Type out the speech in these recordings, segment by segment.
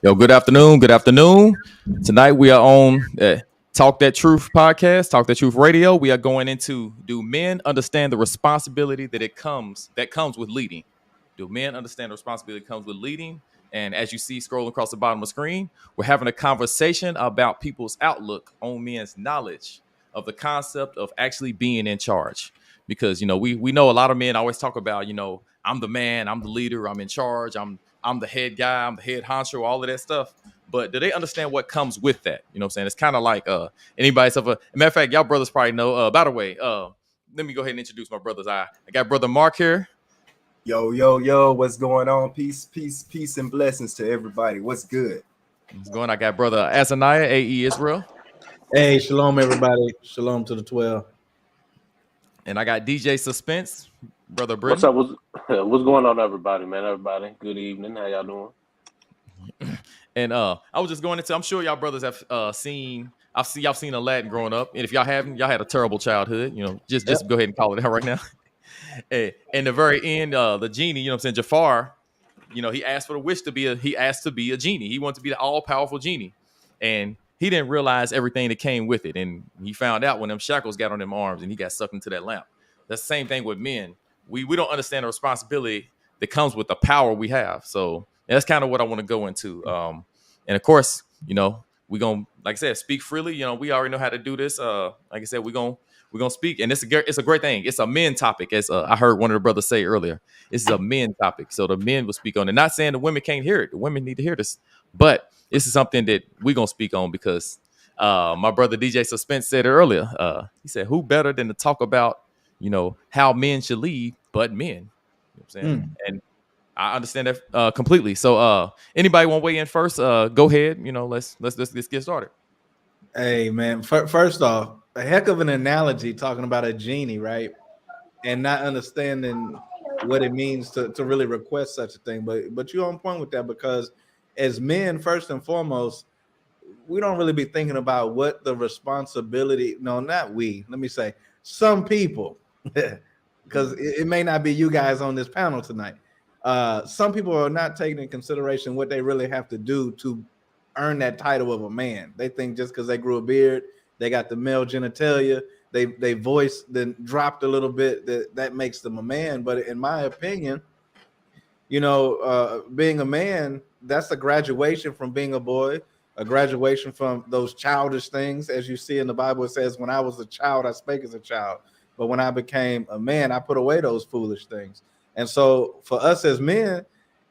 Yo, good afternoon. Good afternoon. Tonight we are on Talk That Truth podcast, Talk That Truth radio. We are going into do men understand the responsibility that comes with leading? Do men understand the responsibility that comes with leading? And as you see scrolling across the bottom of the screen, we're having a conversation about people's outlook on men's knowledge of the concept of actually being in charge. Because we know a lot of men always talk about, I'm the man, I'm the leader, I'm in charge, I'm the head guy, I'm the head honcho, all of that stuff. But do they understand what comes with that? You know what I'm saying? It's kind of like anybody. Matter of fact, y'all brothers probably know. By the way, let me go ahead and introduce my brothers. I got brother Mark here. Yo, yo, yo, what's going on? Peace, peace, peace, and blessings to everybody. What's good? What's going? I got brother Azaniah, AE Israel. Hey, shalom, everybody. Shalom to the 12. And I got DJ Suspense, brother What's Britton. up? What's going on, everybody, man? Everybody, good evening. How y'all doing? And I was just going into. I'm sure y'all brothers have seen. Y'all seen Aladdin growing up, and if y'all haven't, y'all had a terrible childhood. Just go ahead and call it out right now. And in the very end, the genie, Jafar, he asked for the wish he asked to be a genie. He wanted to be the all-powerful genie. And he didn't realize everything that came with it. And he found out when them shackles got on them arms and he got sucked into that lamp. That's the same thing with men. We don't understand the responsibility that comes with the power we have. So that's kind of what I want to go into. And of course, we're going to, like I said, speak freely. We already know how to do this. Like I said, we're going to speak. And it's a great thing. It's a men topic, as I heard one of the brothers say earlier. This is a men topic. So the men will speak on it. Not saying the women can't hear it. The women need to hear this. But this is something that we're going to speak on because my brother DJ Suspense said it earlier. He said, who better than to talk about, how men should lead but men? You know what I'm saying? And I understand that completely. So anybody want to weigh in first? Go ahead. Let's get started. Hey, man. First off, a heck of an analogy talking about a genie, right? And not understanding what it means to really request such a thing. But you're on point with that because as men, first and foremost, we don't really be thinking about what the responsibility. No, not we. Let me say some people, because it may not be you guys on this panel tonight. Some people are not taking into consideration what they really have to do to earn that title of a man. They think just because they grew a beard, they got the male genitalia, they voice then dropped a little bit, that makes them a man. But in my opinion, being a man, that's a graduation from being a boy, a graduation from those childish things. As you see in the Bible, it says, when I was a child, I spake as a child. But when I became a man, I put away those foolish things. And so for us as men,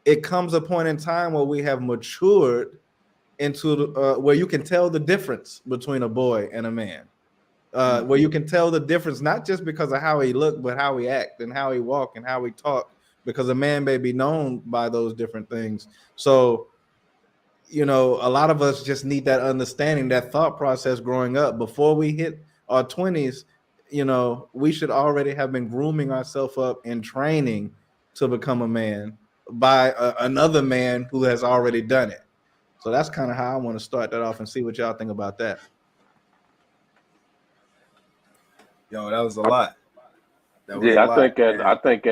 it comes a point in time where we have matured into where you can tell the difference between a boy and a man, where you can tell the difference, not just because of how he looked, but how he act and how he walk and how he talk, because a man may be known by those different things. So, a lot of us just need that understanding, that thought process growing up. Before we hit our 20s, we should already have been grooming ourselves up in training to become a man by another man who has already done it. So that's kind of how I want to start that off and see what y'all think about that. Yo, that was a lot. I think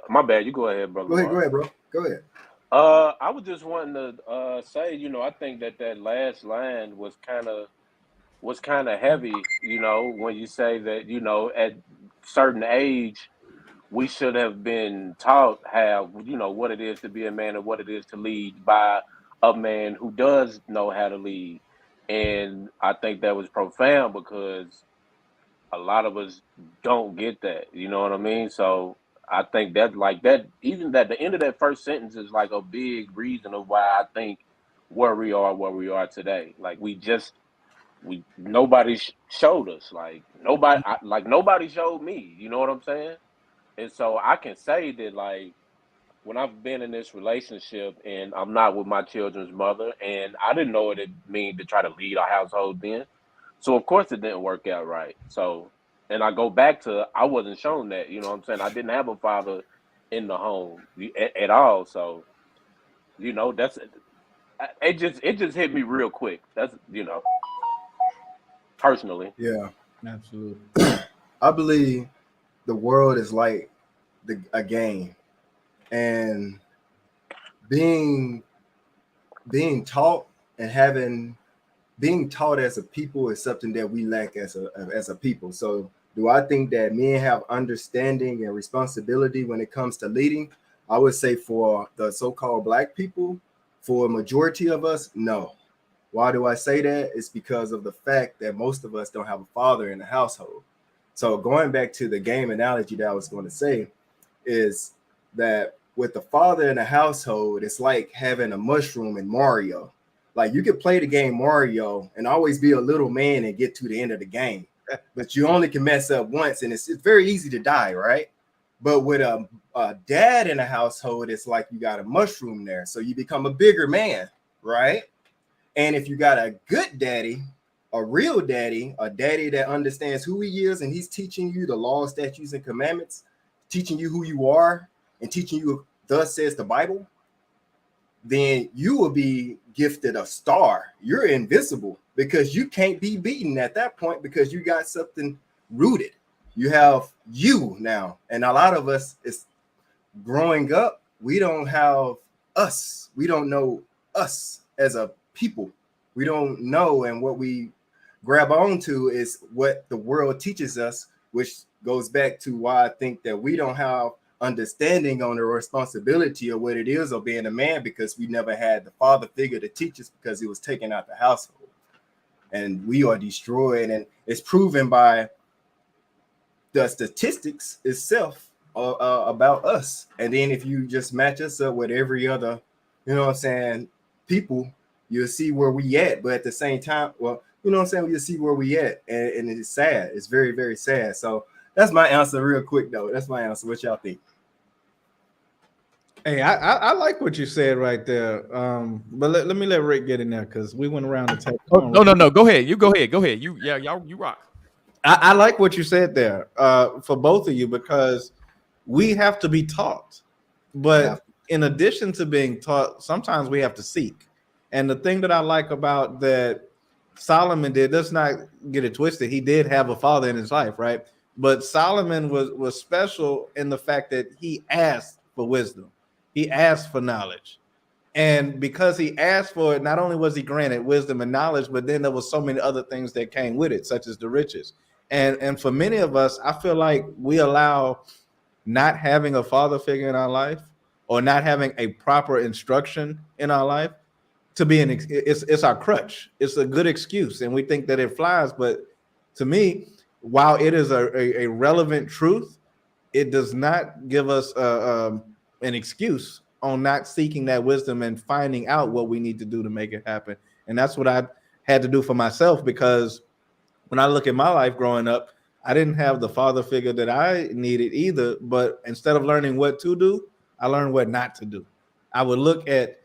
my bad. You go ahead, brother. Go ahead, bro. Go ahead. I was just wanting to say, I think that last line was kind of heavy. When you say that, at certain age, we should have been taught how, what it is to be a man and what it is to lead by a man who does know how to lead. And I think that was profound because a lot of us don't get that. You know what I mean? So I think that even that the end of that first sentence is like a big reason of why I think where we are today. Like nobody showed us. Nobody showed me. You know what I'm saying? And so I can say that when I've been in this relationship and I'm not with my children's mother, and I didn't know what it mean to try to lead our household then. So of course it didn't work out right. So, and I go back to, I wasn't shown that, you know what I'm saying? I didn't have a father in the home at all. So, that's, it just hit me real quick. That's, personally. Yeah, Absolutely. I believe the world is like a game, and being being taught and having being taught as a people is something that we lack as a people. So do I think that men have understanding and responsibility when it comes to leading? I would say for the so-called black people, for a majority of us, no. Why do I say that? It's because of the fact that most of us don't have a father in the household. So going back to the game analogy that I was going to say is that with the father in the household, it's like having a mushroom in Mario. Like you could play the game Mario and always be a little man and get to the end of the game, but you only can mess up once, and it's very easy to die, right? But with a dad in a household, it's like you got a mushroom there, so you become a bigger man, right? And if you got a good daddy, a real daddy, a daddy that understands who he is and he's teaching you the laws, statutes, and commandments, teaching you who you are, and teaching you, thus says the Bible, then you will be gifted a star. You're invincible because you can't be beaten at that point because you got something rooted. You have you now. And a lot of us is growing up, we don't have us. We don't know us as a people. We don't know, and what we grab onto is what the world teaches us, which goes back to why I think that we don't have understanding on the responsibility of what it is of being a man, because we never had the father figure to teach us because it was taken out the household, and we are destroyed. And it's proven by the statistics itself about us. And then if you just match us up with every other, you know what I'm saying, people, you'll see where we at. But at the same time, well, you know what I'm saying, you'll see where we at, and it's sad. It's very, very sad. So that's my answer real quick, though. That's my answer. What y'all think? Hey, I like what you said right there. But let me let Rick get in there because we went around the table. No. Go ahead. You go ahead. You rock. I like what you said there for both of you, because we have to be taught. But in addition to being taught, sometimes we have to seek. And the thing that I like about that Solomon did, let's not get it twisted. He did have a father in his life, right? But Solomon was special in the fact that he asked for wisdom. He asked for knowledge. And because he asked for it, not only was he granted wisdom and knowledge, but then there was so many other things that came with it, such as the riches. And for many of us, I feel like we allow not having a father figure in our life or not having a proper instruction in our life to be it's our crutch. It's a good excuse, and we think that it flies. But to me, while it is a relevant truth, it does not give us an excuse on not seeking that wisdom and finding out what we need to do to make it happen. And that's what I had to do for myself, because when I look at my life growing up, I didn't have the father figure that I needed either. But instead of learning what to do, I learned what not to do. I would look at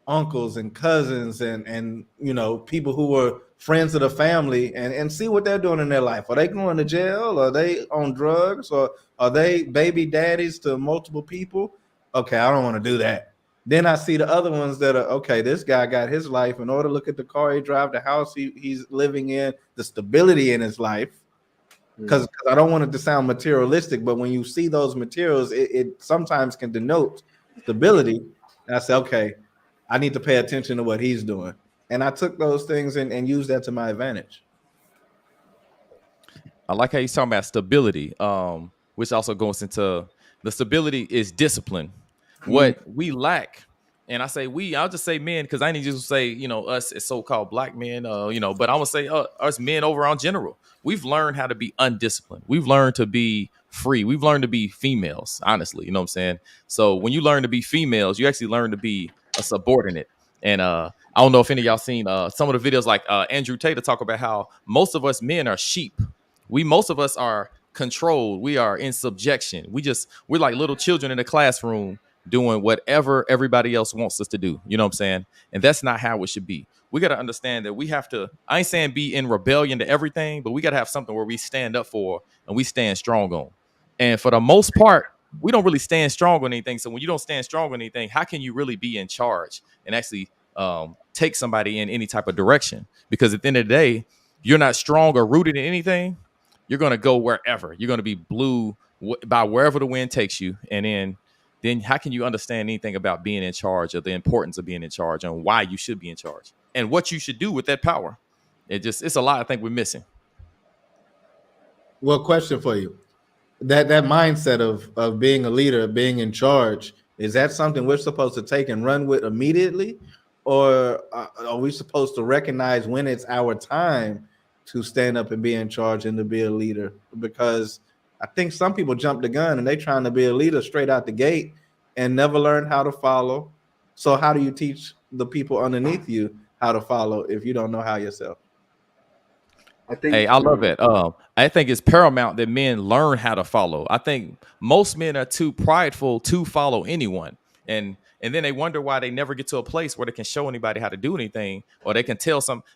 uncles and cousins and you know, people who were friends of the family and see what they're doing in their life. Are they going to jail? Are they on drugs? Or are they baby daddies to multiple people? Okay, I don't want to do that. Then I see the other ones that are, okay, this guy got his life in order. Look at the car he drives, the house he's living in, the stability in his life. Because I don't want it to sound materialistic, but when you see those materials, it sometimes can denote stability. And I say, okay, I need to pay attention to what he's doing. And I took those things and used that to my advantage. I like how you're talking about stability, which also goes into the stability is discipline. What we lack, and I say we, I'll just say men, because I need you to say, you know, us as so-called black men, you know, but I'm gonna say us men overall in general. We've learned how to be undisciplined. We've learned to be free. We've learned to be females, honestly. You know what I'm saying? So when you learn to be females, you actually learn to be a subordinate. And I don't know if any of y'all seen some of the videos like Andrew Tate talk about how most of us men are sheep. Most of us are controlled. We are in subjection. We're like little children in a classroom doing whatever everybody else wants us to do. You know what I'm saying? And that's not how it should be. We got to understand that we have to, I ain't saying be in rebellion to everything, but we got to have something where we stand up for and we stand strong on. And for the most part, we don't really stand strong on anything. So when you don't stand strong on anything, how can you really be in charge and actually take somebody in any type of direction? Because at the end of the day, you're not strong or rooted in anything. You're going to go wherever. You're going to be blew by wherever the wind takes you. And then then how can you understand anything about being in charge, or the importance of being in charge, and why you should be in charge and what you should do with that power? It's a lot I think we're missing. Well, question for you. That mindset of being a leader, being in charge, is that something we're supposed to take and run with immediately, or are we supposed to recognize when it's our time to stand up and be in charge and to be a leader? Because I think some people jump the gun and they trying to be a leader straight out the gate and never learn how to follow. So how do you teach the people underneath you how to follow if you don't know how yourself? I think. Hey, I love it. I think it's paramount that men learn how to follow. I think most men are too prideful to follow anyone, and then they wonder why they never get to a place where they can show anybody how to do anything, or they can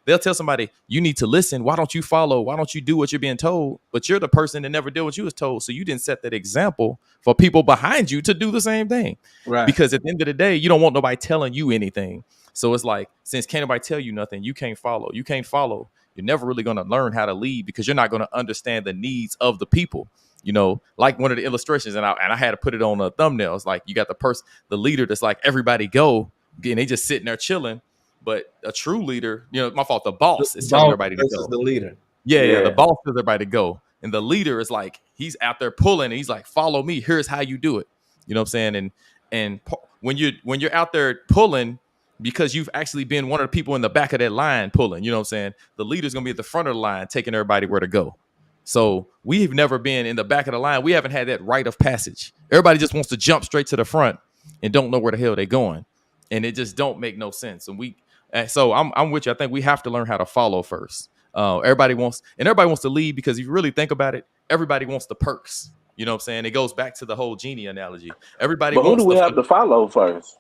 they'll tell somebody, you need to listen. Why don't you follow? Why don't you do what you're being told? But you're the person that never did what you was told, so you didn't set that example for people behind you to do the same thing. Right. Because at the end of the day, you don't want nobody telling you anything. So it's like, since can't nobody tell you nothing, you can't follow. You can't follow. You're never really going to learn how to lead, because you're not going to understand the needs of the people. You know, like one of the illustrations, and I had to put it on a thumbnail. It's like, you got the leader that's like, everybody go, and they just sitting there chilling. But a true leader, my fault, the boss is telling everybody to go. The leader. Yeah, the boss tells everybody to go. And the leader is like, he's out there pulling, and he's like, follow me. Here's how you do it. You know what I'm saying? And when you're out there pulling, because you've actually been one of the people in the back of that line pulling, you know what I'm saying? The leader's going to be at the front of the line, taking everybody where to go. So we've never been in the back of the line. We haven't had that rite of passage. Everybody just wants to jump straight to the front and don't know where the hell they're going. And it just don't make no sense. And so I'm with you. I think we have to learn how to follow first. Everybody wants to lead, because if you really think about it, everybody wants the perks. You know what I'm saying? It goes back to the whole genie analogy. Everybody But who do we have to follow first?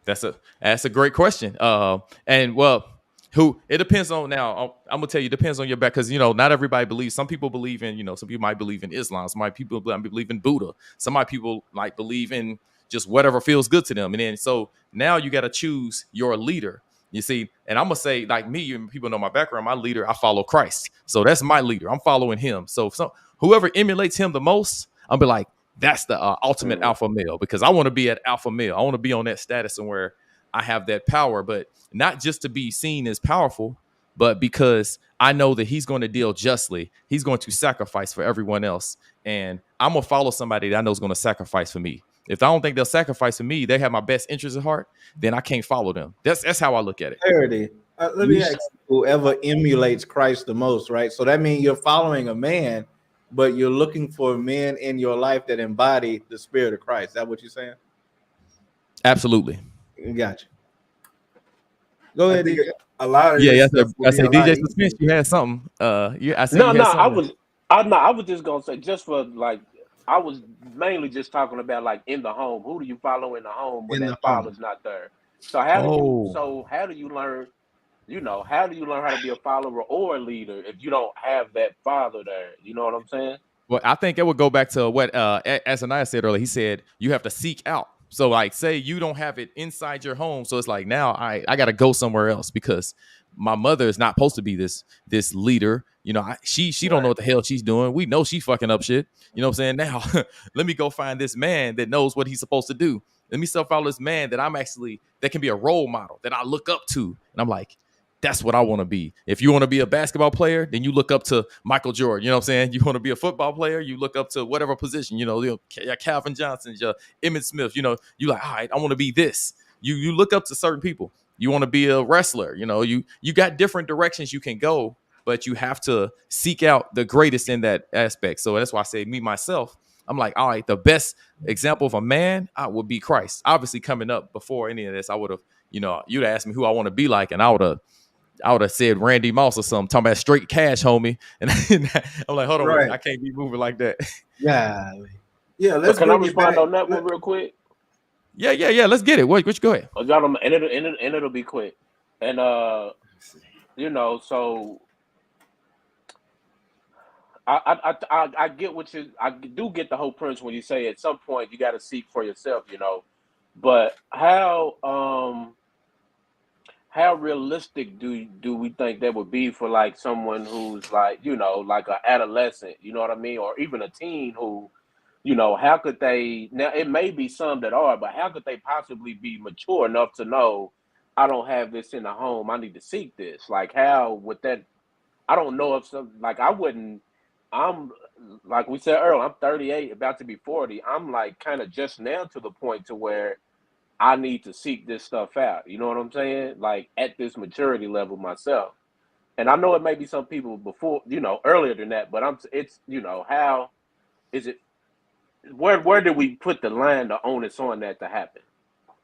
That's a great question. And well, who it depends on. Now I'm gonna tell you, it depends on your back, because not everybody believes. Some people believe in, some people might believe in Islam. Some people believe in Buddha. Some people might believe in just whatever feels good to them. And then so now you got to choose your leader. You see, and I'm gonna say, like me, and people know my background. My leader, I follow Christ, so that's my leader. I'm following him. So whoever emulates him the most, I'll be like, that's the ultimate alpha male, because I want to be at alpha male. I want to be on that status and where I have that power, but not just to be seen as powerful, but because I know that he's going to deal justly. He's going to sacrifice for everyone else. And I'm going to follow somebody that I know is going to sacrifice for me. If I don't think they'll sacrifice for me, they have my best interests at heart, then I can't follow them. That's how I look at it. Clarity. Let me ask, whoever emulates Christ the most, right? So that means you're following a man, but you're looking for men in your life that embody the spirit of Christ. Is that what you're saying? Absolutely. Gotcha. Go ahead. A lot of I said DJ Suspense, you had something. I was just gonna say, just for like, I was mainly just talking about like in the home. Who do you follow in the home when that father's not there? So how do you learn? How do you learn how to be a follower or a leader if you don't have that father there? You know what I'm saying? Well, I think it would go back to what Asaniah said earlier. He said you have to seek out. So like, say you don't have it inside your home, so it's like, now I got to go somewhere else, because my mother is not supposed to be this leader. She don't know what the hell she's doing. We know she fucking up shit. You know what I'm saying? Now, let me go find this man that knows what he's supposed to do. Let me follow this man that can be a role model that I look up to. And I'm like, that's what I want to be. If you want to be a basketball player, then you look up to Michael Jordan. You know what I'm saying? You want to be a football player, you look up to whatever position, Calvin Johnson, Emmitt Smith, you like, all right, I want to be this. You look up to certain people. You want to be a wrestler, you got different directions you can go, but you have to seek out the greatest in that aspect. So that's why I say me, myself, I'm like, all right, the best example of a man would be Christ. Obviously, coming up before any of this, I would have, you'd asked me who I want to be like, and I would have said Randy Moss or something, talking about straight cash, homie. And I'm like, hold on, I can't be moving like that. Yeah. Let's can I respond on that one real quick? Yeah. Let's get it. What you go ahead? And it'll be quick. And so I get I do get the whole premise when you say at some point you got to seek for yourself, but how realistic do we think that would be for like someone who's like, like an adolescent, you know what I mean? Or even a teen who, you know, how could they now? It may be some that are, but how could they possibly be mature enough to know I don't have this in the home? I need to seek this. Like, how would that? I don't know if some like I wouldn't. I'm like we said earlier. I'm 38, about to be 40. I'm like kind of just now to the point to where I need to seek this stuff out. You know what I'm saying? Like at this maturity level myself. And I know it may be some people before, you know, earlier than that, but it's, you know, how is it, where do we put the line, the onus on that to happen?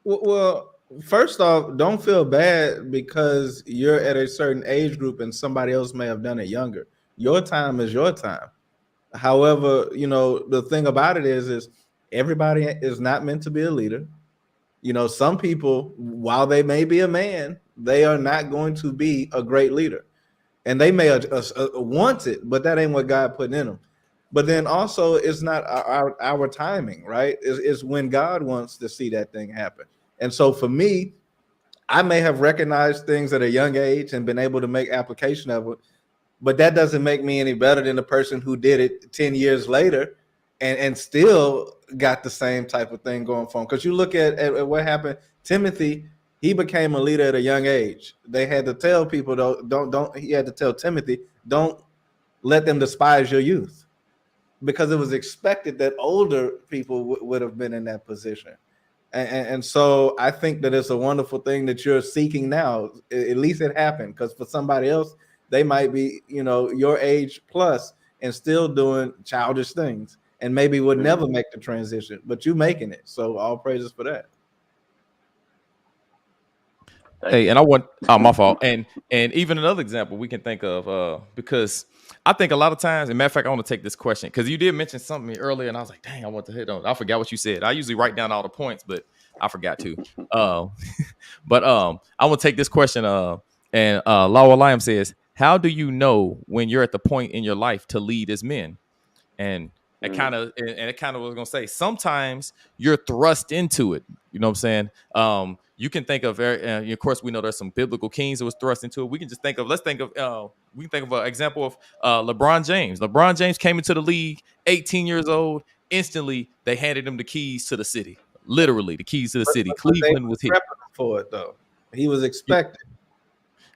Well, first off, don't feel bad because you're at a certain age group and somebody else may have done it younger. Your time is your time. However, you know, the thing about it is everybody is not meant to be a leader. You know, some people, while they may be a man, they are not going to be a great leader. And they may want it, but that ain't what God put in them. But then also, it's not our timing, right? It's when God wants to see that thing happen. And so for me, I may have recognized things at a young age and been able to make application of it, but that doesn't make me any better than the person who did it 10 years later and still got the same type of thing going for him. Because you look at what happened, Timothy, he became a leader at a young age. They had to tell people, though, don't. He had to tell Timothy, don't let them despise your youth, because it was expected that older people would have been in that position. And so I think that it's a wonderful thing that you're seeking now. At least it happened, because for somebody else, they might be, you know, your age plus and still doing childish things and maybe would never make the transition, but you making it. So all praises for that. Hey, and I want my fault. And even another example we can think of, because I think a lot of times, and matter of fact, I want to take this question because you did mention something earlier, and I was like, dang, I want to hit on it. I forgot what you said. I usually write down all the points, but I forgot to. But I want to take this question. And Lawa Liam says, how do you know when you're at the point in your life to lead as men? And it kind of was gonna say sometimes you're thrust into it. You know what I'm saying? You can think of of course we know there's some biblical kings that was thrust into it. We can just think of we can think of an example of LeBron James. LeBron James came into the league 18 years old. Instantly they handed him the keys to the city. Literally the keys to the city. Cleveland was here for it though. He was expected.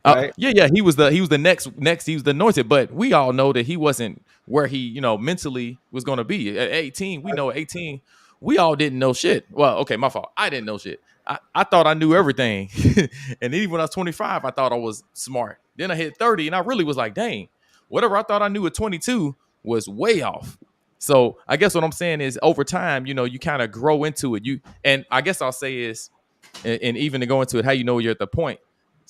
Right? Yeah, he was the next he was the anointed, but we all know that he wasn't where he, you know, mentally was going to be at 18. We know at 18, we all didn't know shit. Well, okay, my fault. I didn't know shit. I thought I knew everything. And even when I was 25, I thought I was smart. Then I hit 30 and I really was like, dang, whatever I thought I knew at 22 was way off. So I guess what I'm saying is over time, you know, you kind of grow into it. And I guess I'll say is, and even to go into it, how you know you're at the point.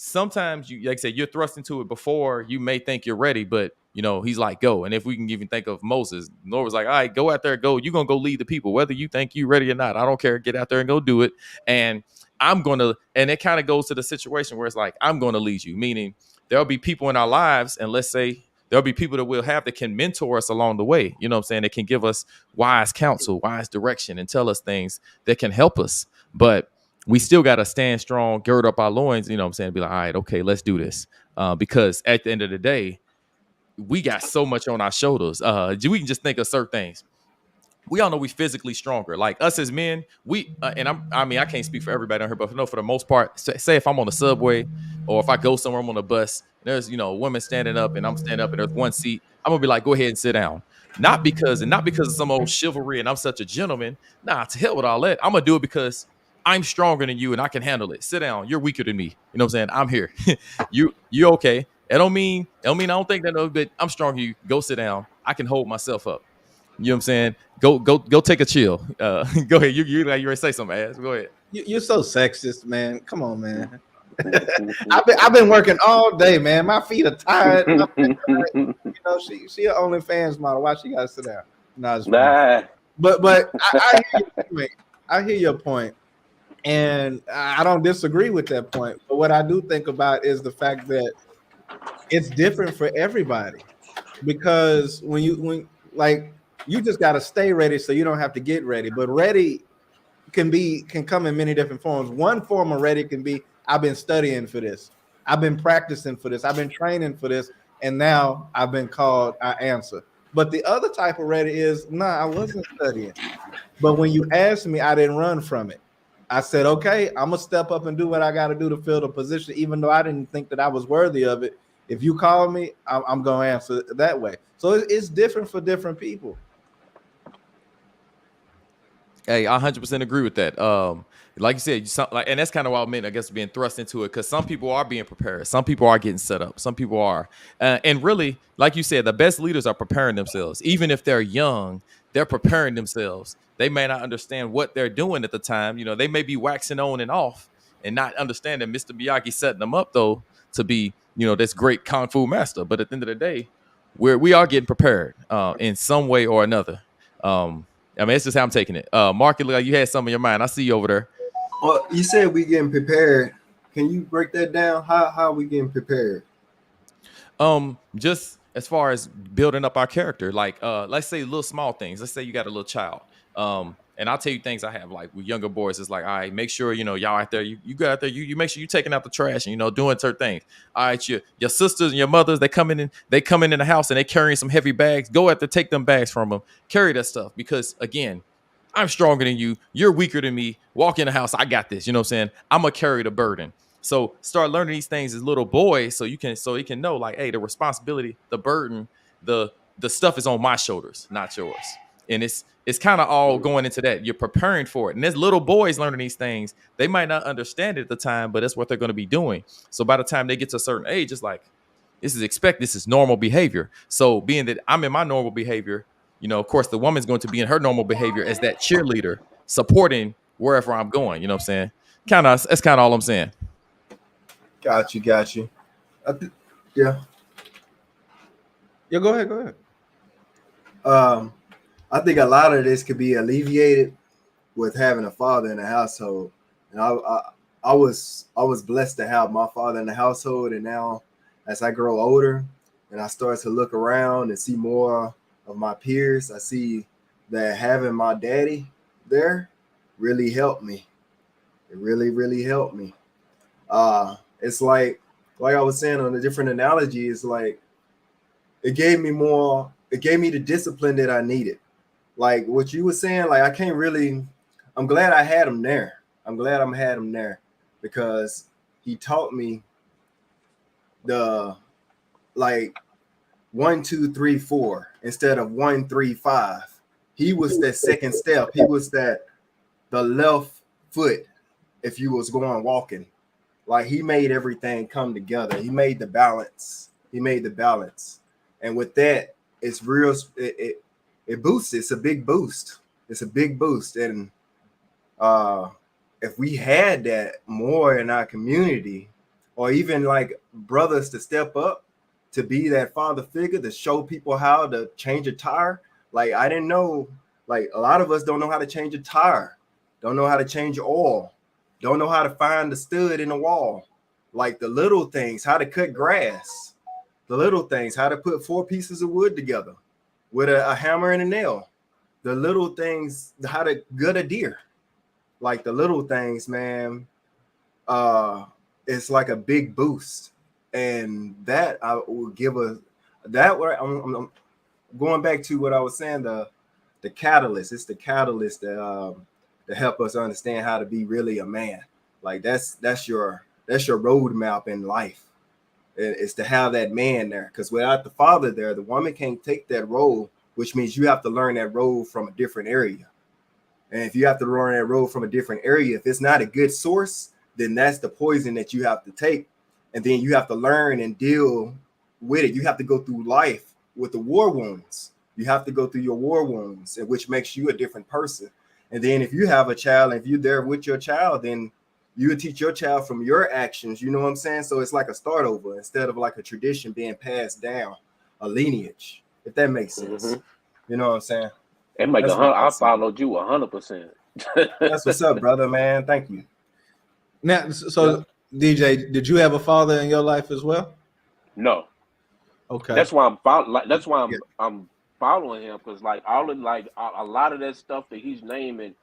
Sometimes you, like I said, you're thrust into it before you may think you're ready, but you know, he's like, go. And if we can even think of Moses, Lord was like, all right, go out there, go. You're going to go lead the people, whether you think you're ready or not. I don't care. Get out there and go do it. And and it kind of goes to the situation where it's like, I'm going to lead you, meaning there'll be people in our lives. And let's say there'll be people that we'll have that can mentor us along the way. You know what I'm saying? That can give us wise counsel, wise direction, and tell us things that can help us. But we still got to stand strong, gird up our loins, you know what I'm saying? Be like, all right, okay, let's do this. Because at the end of the day, we got so much on our shoulders. We can just think of certain things. We all know we physically stronger. Like us as men, I can't speak for everybody on here, but no, for the most part, say if I'm on the subway or if I go somewhere, I'm on a bus, there's, you know, a woman standing up and I'm standing up and there's one seat, I'm gonna be like, go ahead and sit down. Not because of some old chivalry and I'm such a gentleman. Nah, to hell with all that. I'm gonna do it because I'm stronger than you and I can handle it. Sit down. You're weaker than me. You know what I'm saying? I'm here. you okay. It don't mean I don't think that, no, but I'm stronger than you. Go sit down. I can hold myself up. You know what I'm saying? Go take a chill. Go ahead. You ready to say something, ass. Go ahead. You're so sexist, man. Come on, man. I've been working all day, man. My feet are tired. You know, she an OnlyFans model. Why she gotta sit down? Nah. But I hear your point. And I don't disagree with that point. But what I do think about is the fact that it's different for everybody. Because when you just got to stay ready so you don't have to get ready. But ready can come in many different forms. One form of ready can be, I've been studying for this. I've been practicing for this. I've been training for this. And now I've been called, I answer. But the other type of ready is, nah, I wasn't studying. But when you asked me, I didn't run from it. I said, okay, I'm gonna step up and do what I got to do to fill the position, even though I didn't think that I was worthy of it. If you call me, I'm gonna answer that way. So it's different for different people. Hey, I 100% agree with that. Like you said, and that's kind of what I meant, I guess, being thrust into it, because some people are being prepared, some people are getting set up, some people are, and really, like you said, the best leaders are preparing themselves, even if they're young. They're preparing themselves. They may not understand what they're doing at the time. You know, they may be waxing on and off and not understand that Mr. Miyagi setting them up though to be, this great kung fu master. But at the end of the day, we are getting prepared in some way or another. I mean, it's just how I'm taking it. Mark, like you had something in your mind. I see you over there. Well, you said we getting prepared. Can you break that down? How are we getting prepared? Just as far as building up our character, like let's say little small things. Let's say you got a little child. And I'll tell you things I have, like with younger boys. It's like, all right, make sure y'all out there. You go out there. You make sure you taking out the trash and doing certain things. All right, your sisters and your mothers, they come in in the house and they carrying some heavy bags. Go out there, take them bags from them. Carry that stuff, because again, I'm stronger than you. You're weaker than me. Walk in the house. I got this. You know what I'm saying? I'm gonna carry the burden. So start learning these things as little boys, so you can know, like, hey, the responsibility, the burden, the stuff is on my shoulders, not yours. And it's kind of all going into that. You're preparing for it. And as little boys learning these things, they might not understand it at the time, but that's what they're going to be doing. So by the time they get to a certain age, it's like, this is normal behavior. So being that I'm in my normal behavior, of course, the woman's going to be in her normal behavior as that cheerleader, supporting wherever I'm going. You know what I'm saying? That's kind of all I'm saying. Got you. Yeah. Yeah, go ahead. I think a lot of this could be alleviated with having a father in the household. And I was blessed to have my father in the household. And now as I grow older and I start to look around and see more of my peers, I see that having my daddy there really helped me. It really, really helped me. It's like I was saying on a different analogy, it's like it gave me the discipline that I needed. Like what you were saying, like I'm glad I had him there. Because he taught me the 1, 2, 3, 4 instead of 1, 3, 5. He was that second step. He was the left foot if you was going walking. Like he made everything come together. He made the balance. And with that, it's real. It boosts. It's a big boost. And if we had that more in our community, or even like brothers to step up to be that father figure to show people how to change a tire. Like I didn't know, like a lot of us don't know how to change a tire, don't know how to change oil, don't know how to find the stud in the wall. Like the little things, how to cut grass, the little things, how to put 4 pieces of wood together with a hammer and a nail, the little things, how to gut a deer. Like the little things, man, it's like a big boost. And that I will give I'm going back to what I was saying, the catalyst. It's the catalyst that help us understand how to be really a man. Like that's your roadmap in life. It's to have that man there, because without the father there, the woman can't take that role, which means you have to learn that role from a different area. And if you have to learn that role from a different area, if it's not a good source, then that's the poison that you have to take. And then you have to learn and deal with it. You have to go through life with the war wounds. You have to go through your war wounds, which makes you a different person. And then if you have a child, and if you're there with your child, then you would teach your child from your actions. You know what I'm saying? So it's like a start over instead of like a tradition being passed down, a lineage, if that makes sense. Mm-hmm. You know what I'm saying? I followed you 100%. That's what's up, brother, man. Thank you. Now, so DJ, did you have a father in your life as well? No. Okay. That's why I'm following him, because like all of a lot of that stuff that he's naming,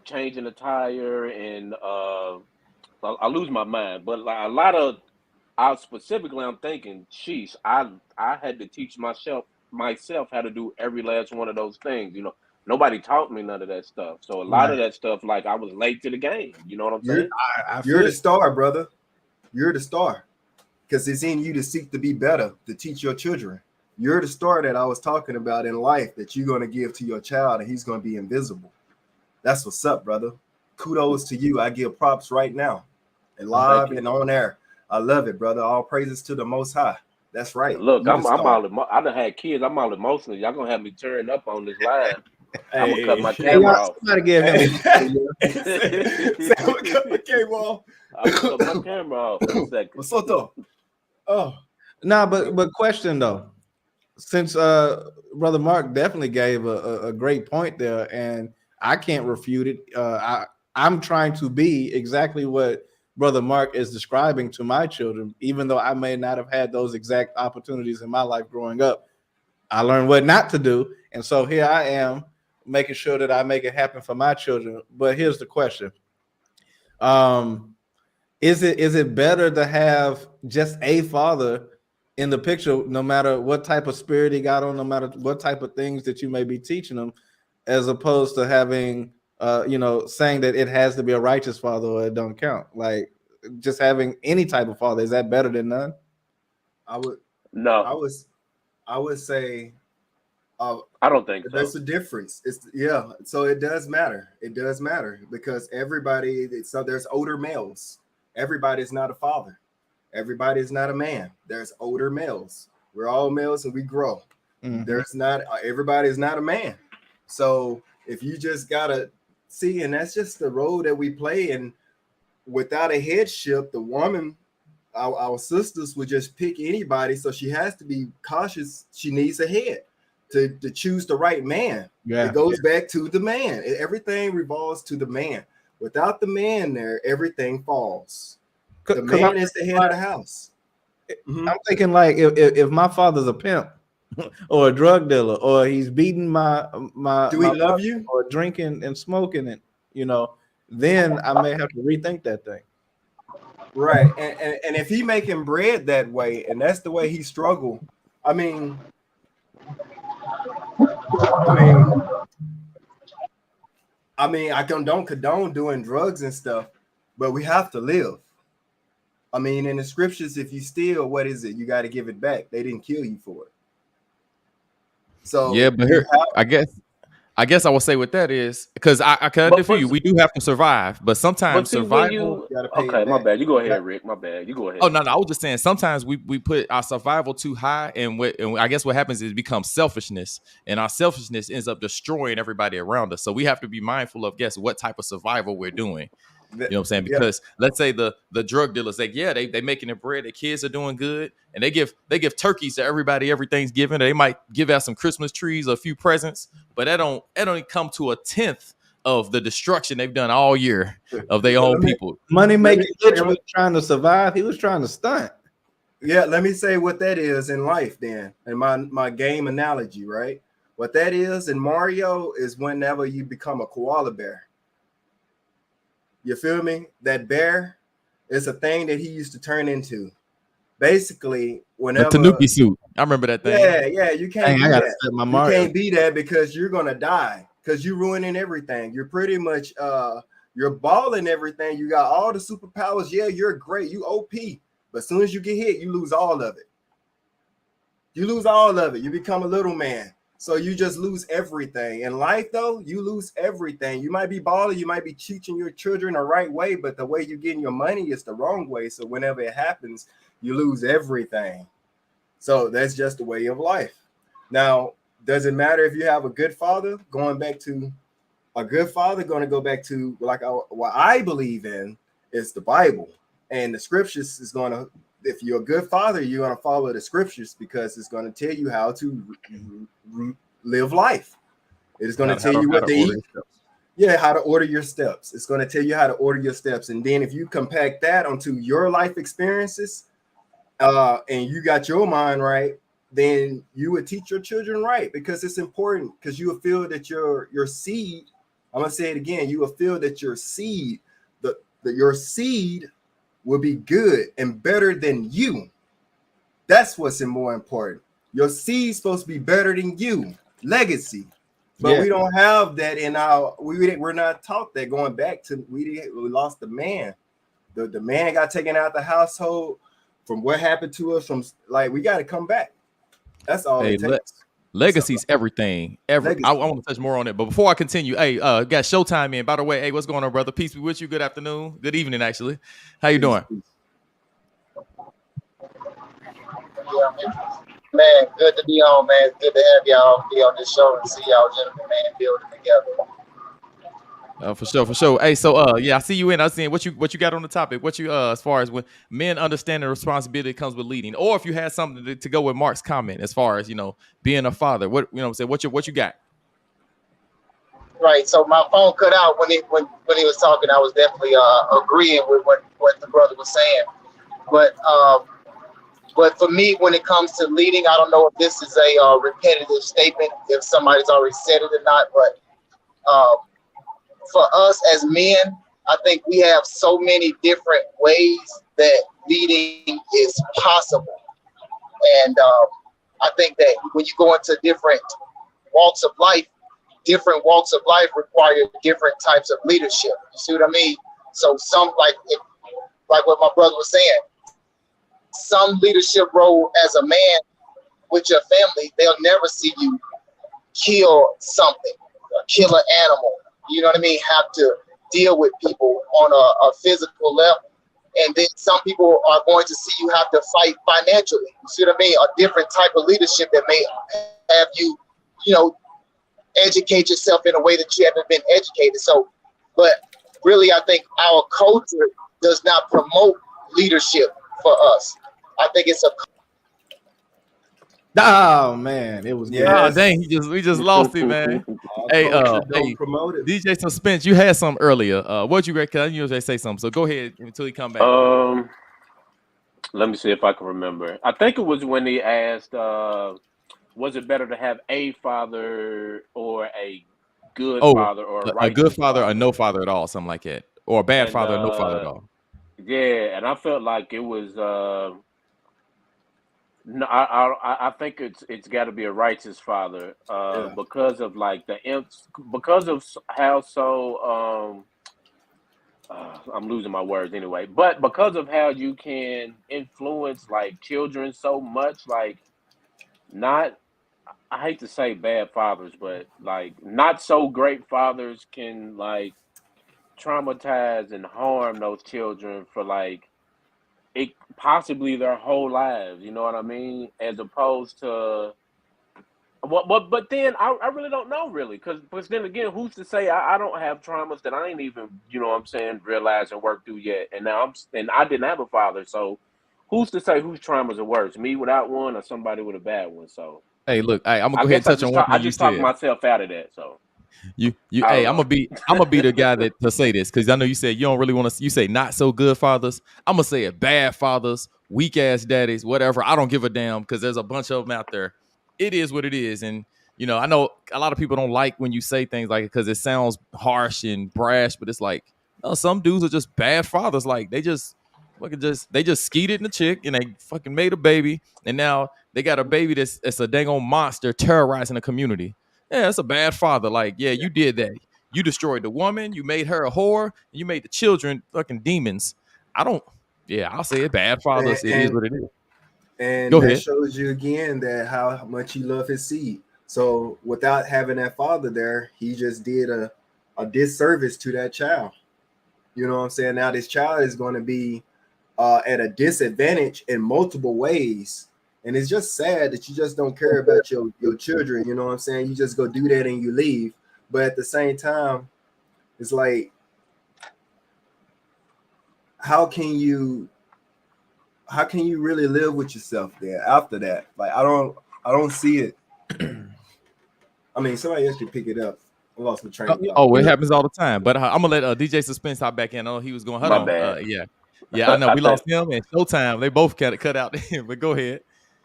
changing the tire, and I lose my mind. But like a lot of, I'm thinking, sheesh, I had to teach myself myself how to do every last one of those things. You know, nobody taught me none of that stuff. So a lot Right. of that stuff, like I was late to the game. You know what I'm You're saying? I you're feel the star, brother. You're the star. Because it's in you to seek to be better, to teach your children. You're the star that I was talking about in life that you're going to give to your child, and he's going to be invisible. That's what's up, brother. Kudos to you. I give props right now, and live you. and on air. I love it, brother. All praises to the Most High. That's right. Look, You the star. I done had kids. I'm all emotional. Y'all gonna have me turn up on this live. I'm gonna cut my hey, camera y'all, off. somebody give him Okay, well, I'm gonna cut my camera off in a second. what's up, though? Oh, no, but question though, since Brother Mark definitely gave a great point there, and I can't refute it. I'm trying to be exactly what Brother Mark is describing to my children, even though I may not have had those exact opportunities in my life growing up. I learned what not to do, and so here I am making sure that I make it happen for my children. But here's the question: is it better to have just a father in the picture, no matter what type of spirit he got on, no matter what type of things that you may be teaching them, as opposed to having saying that it has to be a righteous father or it don't count? Like just having any type of father, is that better than none? I would No, say I don't think so. there's a difference. So it does matter. It does matter because there's older males. Everybody's not a father. Everybody is not a man. There's older males. We're all males and we grow. Mhm. There's not everybody is not a man. So if you just gotta see, and that's just the role that we play. And without a headship, the woman, our sisters would just pick anybody. So she has to be cautious. She needs a head to choose the right man. Yeah. It goes back to the man. Everything revolves to the man. Without the man there, everything falls. The man is the head of the house. I'm thinking like if my father's a pimp or a drug dealer or he's beating my Do he love you? or drinking and smoking it, then I may have to rethink that thing. Right. And if he making bread that way and that's the way he struggled, I mean, I don't condone doing drugs and stuff, but we have to live. I mean, in the scriptures, if you steal, what is it? You got to give it back. They didn't kill you for it. So Yeah, but here I guess I will say what that is because I can defeat you. We do have to survive, but sometimes survival. Okay, my bad. You go ahead, Rick. My bad. You go ahead. Oh no, I was just saying sometimes we put our survival too high, and I guess what happens is it becomes selfishness, and our selfishness ends up destroying everybody around us. So we have to be mindful of what type of survival we're doing. You know what I'm saying? Because let's say the drug dealers, they making their bread, their kids are doing good, and they give turkeys to everybody every Thanksgiving. They might give out some Christmas trees, or a few presents, but that don't come to a tenth of the destruction they've done all year of their own people. Money making was trying to survive. He was trying to stunt. Yeah, let me say what that is in life then, and my game analogy, right? What that is in Mario is whenever you become a koala bear. You feel me? That bear is a thing that he used to turn into. Basically, whenever the Tanuki suit. I remember that thing. Yeah, you can't be that. You can't be that because you're gonna die because you're ruining everything. You're pretty much you're balling everything. You got all the superpowers. Yeah, you're great. You OP, but as soon as you get hit, you lose all of it. You lose all of it. You become a little man. So you just lose everything. In life, though, you lose everything. You might be balling, you might be teaching your children the right way, but the way you're getting your money is the wrong way. So whenever it happens, you lose everything. So that's just the way of life. Now, does it matter if you have a good father? Going back to a good father, going to go back to what I believe in is the Bible. And the scriptures is going to, if you're a good father, you're going to follow the scriptures because it's going to tell you how to live life. It is going to tell you what to eat. Yeah, how to order your steps. It's going to tell you how to order your steps. And then if you compact that onto your life experiences and you got your mind right, then you would teach your children right because it's important because you will feel that your seed, I'm going to say it again, you will feel that your seed, your seed will be good and better than you. That's what's more important. Your seed's supposed to be better than you, legacy. But Yeah. we don't have that in our. We're not taught that. Going back to we lost the man. The man got taken out the household. From what happened to us, from like we got to come back. That's all Hey, it takes. legacy's everything. I Legacy. want to touch more on it, but before I continue, hey, got Showtime in. By the way, hey, what's going on, brother? Peace be with you. Good afternoon. Good evening, actually. How you doing? Yeah, man, good to be on, man. It's good to have y'all be on this show and see y'all gentlemen, man, building together. For sure. Hey, so yeah, I see you in. I was seeing what you got on the topic. What you as far as when men understand the responsibility that comes with leading, or if you had something to go with Mark's comment as far as being a father. What what I'm saying? What you got? Right. So my phone cut out when he was talking. I was definitely agreeing with what the brother was saying. But for me, when it comes to leading, I don't know if this is a repetitive statement, if somebody's already said it or not, but for us as men, I think we have so many different ways that leading is possible. And I think that when you go into different walks of life require different types of leadership. You see what I mean? So some like what my brother was saying, some leadership role as a man with your family, they'll never see you kill something, kill an animal. You know what I mean? Have to deal with people on a physical level. And then some people are going to see you have to fight financially. You see what I mean? A different type of leadership that may have you, educate yourself in a way that you haven't been educated. So, but really, I think our culture does not promote leadership for us. I think it's a. Oh man, it was Yeah. Oh dang, we just lost it, man. Hey, Don't promote it. DJ Suspense, you had some earlier. What you read? Cause I usually say something. So go ahead until he come back. Let me see if I can remember. I think it was when he asked, was it better to have a father or a good father or a good father or no father at all, something like that, or a bad And, father or no father at all. Yeah, and I felt like it was. No, I think it's got to be a righteous father, Yeah. because of like because of how so. I'm losing my words anyway, but because of how you can influence like children so much, like not. I hate to say bad fathers, but like not so great fathers can like traumatize and harm those children for like it possibly their whole lives. You know what I mean? As opposed to but then I really don't know really because then again, who's to say I don't have traumas that I ain't even what I'm saying realize and work through yet, and now I didn't have a father, so who's to say whose traumas are worse, me without one or somebody with a bad one? So Hey, look, I'm gonna I go ahead and guess touch on one I thing you just talked said. myself out of that. So You I hey, don't know. I'm gonna be the guy to say this because I know you said you don't really want to. You say not so good fathers. I'm gonna say it, bad fathers, weak ass daddies, whatever. I don't give a damn because there's a bunch of them out there. It is what it is, and I know a lot of people don't like when you say things like it because it sounds harsh and brash, but it's like no, some dudes are just bad fathers. Like they just skeeted in the chick and they fucking made a baby, and now they got a baby that's a dang on monster terrorizing the community. Yeah, that's a bad father. Like, yeah, you did that. You destroyed the woman. You made her a whore. And you made the children fucking demons. I'll say it. Bad fathers. It is what it is. And Go that ahead. shows you again that how much he loved his seed. So without having that father there, he just did a disservice to that child. You know what I'm saying? Now this child is going to be at a disadvantage in multiple ways. And it's just sad that you just don't care about your children. You know what I'm saying? You just go do that and you leave. But at the same time, it's like, how can you really live with yourself there after that? Like, I don't see it. I mean, somebody else could pick it up. I lost my train of thought. Oh, it happens all the time. But I'm gonna let DJ Suspense hop back in. I know he was going. Hold My on. bad. Yeah. I know I we think lost him and Showtime. They both cut out. But go ahead.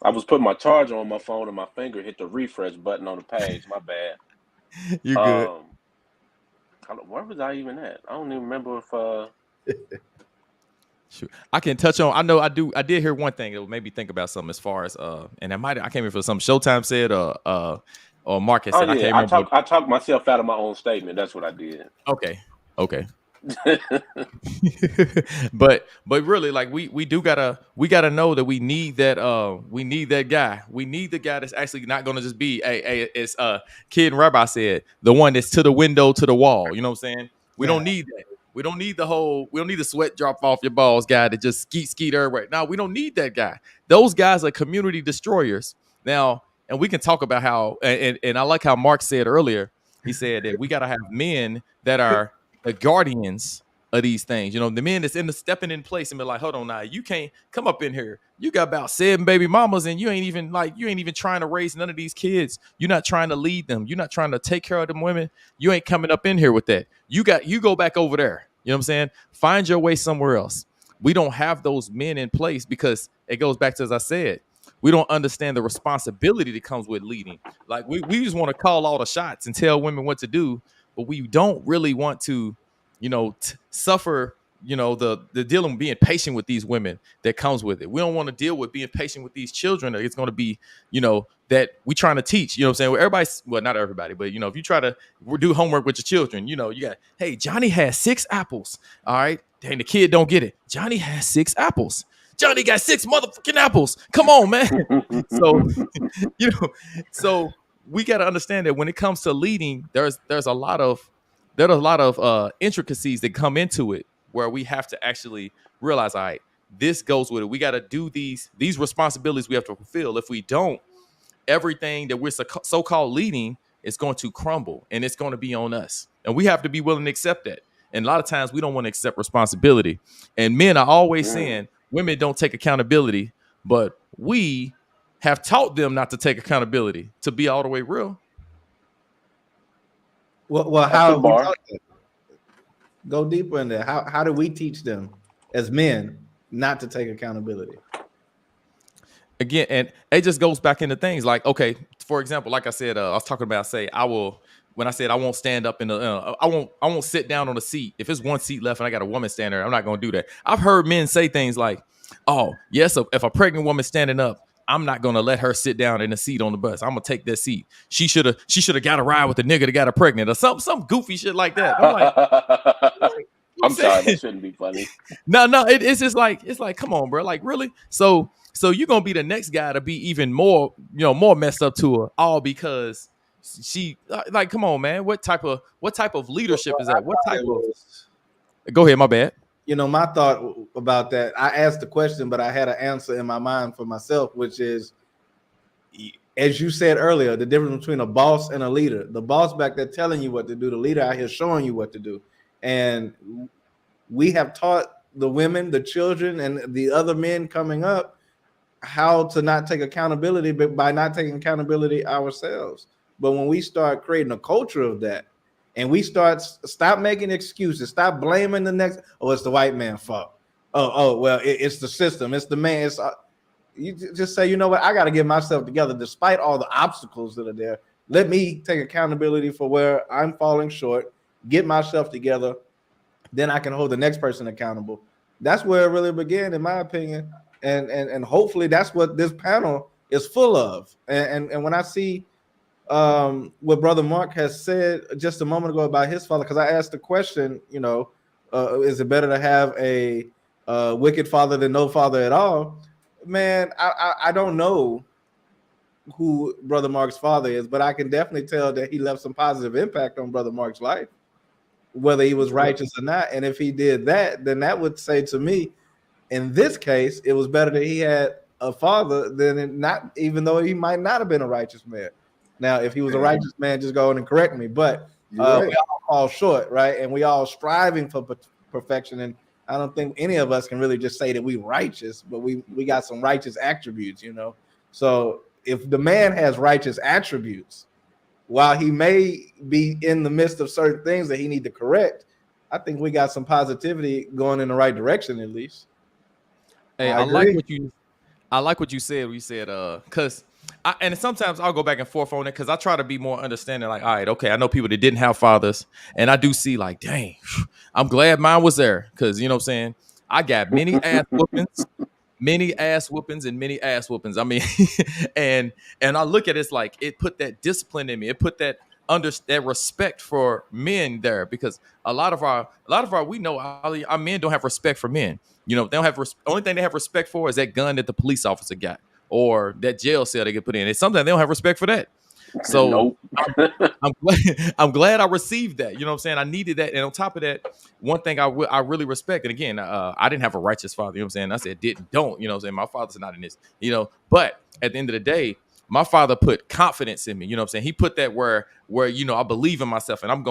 I was putting my charger on my phone and my finger hit the refresh button on the page. My bad. You good? Where was I even at? I don't even remember if Shoot. I can touch on. I know I did hear one thing that made me think about something as far as and I can't remember if it was something Showtime said or Marcus Oh said. I yeah, can't remember. I talked myself out of my own statement. That's what I did. Okay. but really, like we gotta know that we need that guy. We need the guy that's actually not gonna just be as Kid and Rabbi said, the one that's to the window to the wall. You know what I'm saying? We don't need that. We don't need the sweat drop off your balls guy that just skeet everywhere. No, we don't need that guy. Those guys are community destroyers. Now, and we can talk about how and I like how Mark said earlier. He said that we gotta have men that are the guardians of these things. You know, the men that's stepping in place and be like, hold on now, you can't come up in here. You got about 7 baby mamas and you ain't even trying to raise none of these kids. You're not trying to lead them. You're not trying to take care of them women. You ain't coming up in here with that. You go back over there. You know what I'm saying? Find your way somewhere else. We don't have those men in place because it goes back to, as I said, we don't understand the responsibility that comes with leading. Like we just want to call all the shots and tell women what to do, but we don't really want to, suffer, the dealing with being patient with these women that comes with it. We don't want to deal with being patient with these children. It's going to be, that we trying to teach, you know what I'm saying? Well, not everybody, but, if you try to do homework with your children, you got, hey, Johnny has 6 apples. All right. Dang, the kid don't get it. Johnny has 6 apples. Johnny got 6 motherfucking apples. Come on, man. So, so we got to understand that when it comes to leading, there's a lot of intricacies that come into it where we have to actually realize, all right, this goes with it. We got to do these responsibilities we have to fulfill. If we don't, everything that we're so-called leading is going to crumble and it's going to be on us. And we have to be willing to accept that. And a lot of times we don't want to accept responsibility. And men are always saying women don't take accountability, but we have taught them not to take accountability, to be all the way real. Well, how we taught them? Go deeper in there. How do we teach them as men not to take accountability? Again, and it just goes back into things like, okay, for example, like I said, I was talking about, when I said I won't stand up in the, I won't sit down on a seat. If it's one seat left and I got a woman standing there, I'm not going to do that. I've heard men say things like, oh, yes, if a pregnant woman standing up, I'm not going to let her sit down in the seat on the bus. I'm going to take that seat. She should have got a ride with the nigga that got her pregnant or some goofy shit like that. I'm like, I'm sorry, that shouldn't be funny. No, it's just like, it's like, come on, bro. Like, really? So you're going to be the next guy to be even more, more messed up to her, all because she, like, come on, man. What type of leadership is that? What type of? Go ahead, my bad. My thought about that, I asked the question, but I had an answer in my mind for myself, which is, as you said earlier, the difference between a boss and a leader. The boss back there telling you what to do, the leader out here showing you what to do. And we have taught the women, the children, and the other men coming up how to not take accountability, but by not taking accountability ourselves. But when we start creating a culture of that, and we stop making excuses, stop blaming the next, it's the white man's fault. Well, it's the system, it's the man. You just say, you know what, I got to get myself together despite all the obstacles that are there. Let me take accountability for where I'm falling short, get myself together, then I can hold the next person accountable. That's where it really began, in my opinion. And hopefully that's what this panel is full of. And when I see what Brother Mark has said just a moment ago about his father, because I asked the question, is it better to have a wicked father than no father at all? Man, I don't know who Brother Mark's father is, but I can definitely tell that he left some positive impact on Brother Mark's life, whether he was righteous or not. And if he did that, then that would say to me, in this case, it was better that he had a father than not, even though he might not have been a righteous man. Now, if he was a righteous man, just go in and correct me. But we all fall short, right? And we all striving for perfection. And I don't think any of us can really just say that we righteous, but we got some righteous attributes, So if the man has righteous attributes, while he may be in the midst of certain things that he need to correct, I think we got some positivity going in the right direction, at least. Hey, I like what you said. We said, because and sometimes I'll go back and forth on it because I try to be more understanding. Like, all right, okay, I know people that didn't have fathers, and I do see like, dang, I'm glad mine was there because you know what I'm saying. I got many ass whoopings, and many ass whoopings. I mean, and I look at it, it's like it put that discipline in me. It put that that respect for men there, because a lot of our we know our men don't have respect for men. You know, they don't have only thing they have respect for is that gun that the police officer got, or that jail cell they get put in. It's something they don't have respect for that. So Nope. I'm glad I received that. You know what I'm saying? I needed that. And on top of that, one thing I really respect, and again, I didn't have a righteous father. You know what I'm saying? I said, don't. You know what I'm saying? My father's not in this, you know. But at the end of the day, my father put confidence in me. You know what I'm saying? He put that where you know, I believe in myself, and I'm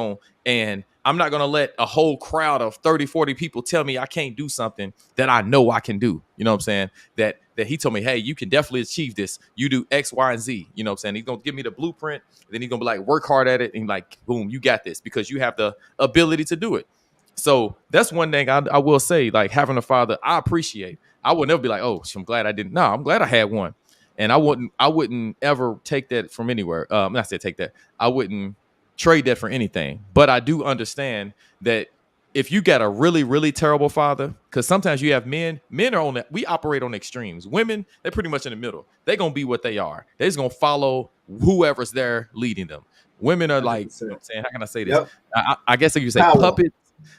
not going to let a whole crowd of 30, 40 people tell me I can't do something that I know I can do. You know what I'm saying? That he told me, hey, you can definitely achieve this. You do X, Y, and Z. You know what I'm saying? He's going to give me the blueprint. Then he's going to be like, work hard at it. And like, boom, you got this, because you have the ability to do it. So that's one thing I will say, like, having a father, I appreciate. I would never be like, oh, I'm glad I didn't. No, I'm glad I had one. And I wouldn't ever take that from anywhere. Not say take that. I wouldn't trade that for anything. But I do understand that if you got a really, really terrible father, because sometimes you have men are on that. We operate on extremes. Women, they're pretty much in the middle. They're going to be what they are. They're just going to follow whoever's there leading them. Women are like, you know what I'm saying, how can I say this? Yep. I guess if you say power. Puppets.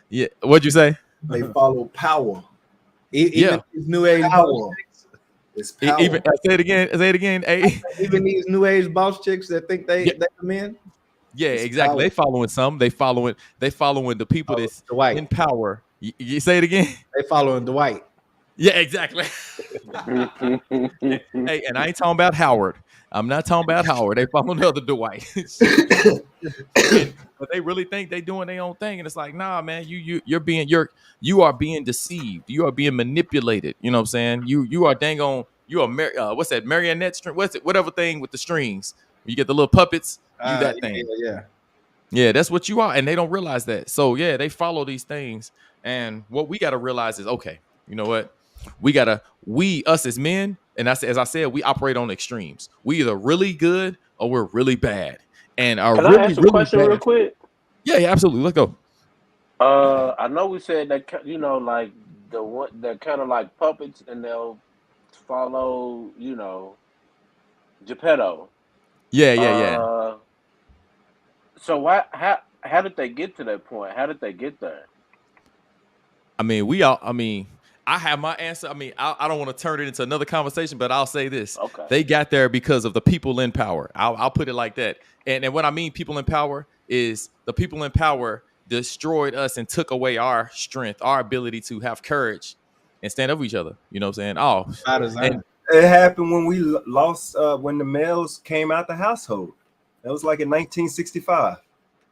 Yeah. What'd you say? They follow power. Even these new age power. It's power. Even say it again. Even these new age boss chicks that think they come in. Yeah, exactly. Power. They following the people that's Dwight. in power. You say it again? They following Dwight. Yeah, exactly. Hey, and I ain't talking about Howard. I'm not talking about Howard. They follow the other Dwight. But they really think they doing their own thing, and it's like, nah, man, you are being deceived. You are being manipulated. You know what I'm saying? You are dang on. You are what's that marionette string? What's it? Whatever thing with the strings. You get the little puppets. You that thing. Yeah. That's what you are, and they don't realize that. So yeah, they follow these things, and what we got to realize is, okay, you know what? Us as men, and as I said, we operate on extremes. We either really good or we're really bad. And Can I ask a question real quick? Yeah, absolutely. Let's go. I know we said that, you know, like they're kind of like puppets, and they'll follow, you know, Geppetto. Yeah. So how did they get to that point? How did they get there? I have my answer. I don't want to turn it into another conversation, but I'll say this. Okay. They got there because of the people in power. I'll put it like that. And what I mean people in power is the people in power destroyed us and took away our strength, our ability to have courage and stand up for each other. You know what I'm saying? It happened when we lost, when the males came out the household. That was like in 1965.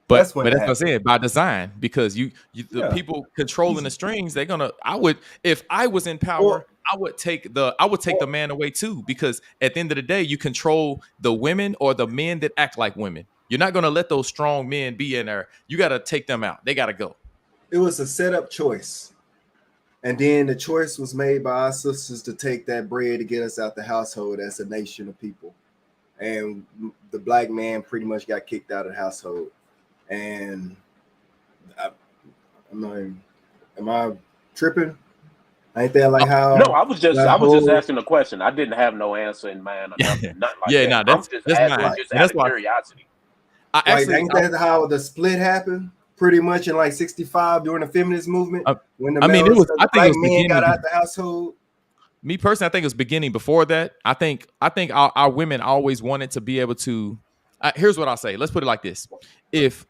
But that's what I'm saying, by design, because the people controlling the strings, if I was in power, I would take the man away too, because at the end of the day, you control the women or the men that act like women. You're not going to let those strong men be in there. You got to take them out. They got to go. It was a setup choice. And then the choice was made by our sisters to take that bread to get us out the household as a nation of people. And the black man pretty much got kicked out of the household. And am I tripping? Ain't that like how? No, I was just asking a question. I didn't have no answer in mind or nothing like that. No, that's out of curiosity. Ain't that how the split happened? Pretty much in like 65 during the feminist movement, when the black men got out the household. Me personally, I think it was beginning before that. I think our women always wanted to be able to. Here's what I'll say. Let's put it like this: if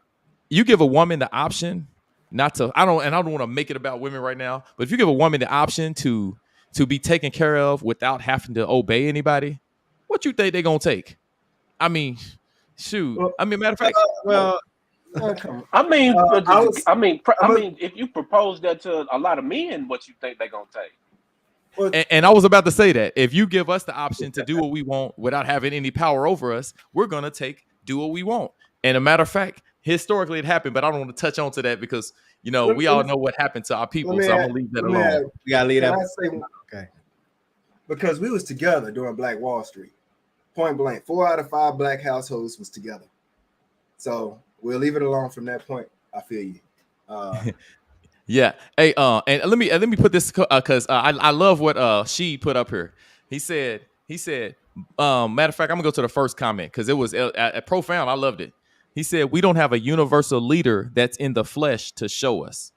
you give a woman the option not to, I don't want to make it about women right now, but if you give a woman the option to be taken care of without having to obey anybody, what you think they're gonna take? I mean, shoot. Matter of fact, if you propose that to a lot of men, what you think they're gonna take? And I was about to say that if you give us the option to do what we want without having any power over us, we're gonna do what we want. And a matter of fact, historically it happened, but I don't want to touch on to that because we all know what happened to our people. So I'm gonna leave that alone. We gotta leave that. Okay. Because we was together during Black Wall Street. Point blank. 4 out of 5 black households was together. So we'll leave it alone from that point. I feel you. Yeah. Hey, and let me put this because I love what she put up here. He said, matter of fact, I'm gonna go to the first comment because it was profound. I loved it. He said, "We don't have a universal leader that's in the flesh to show us.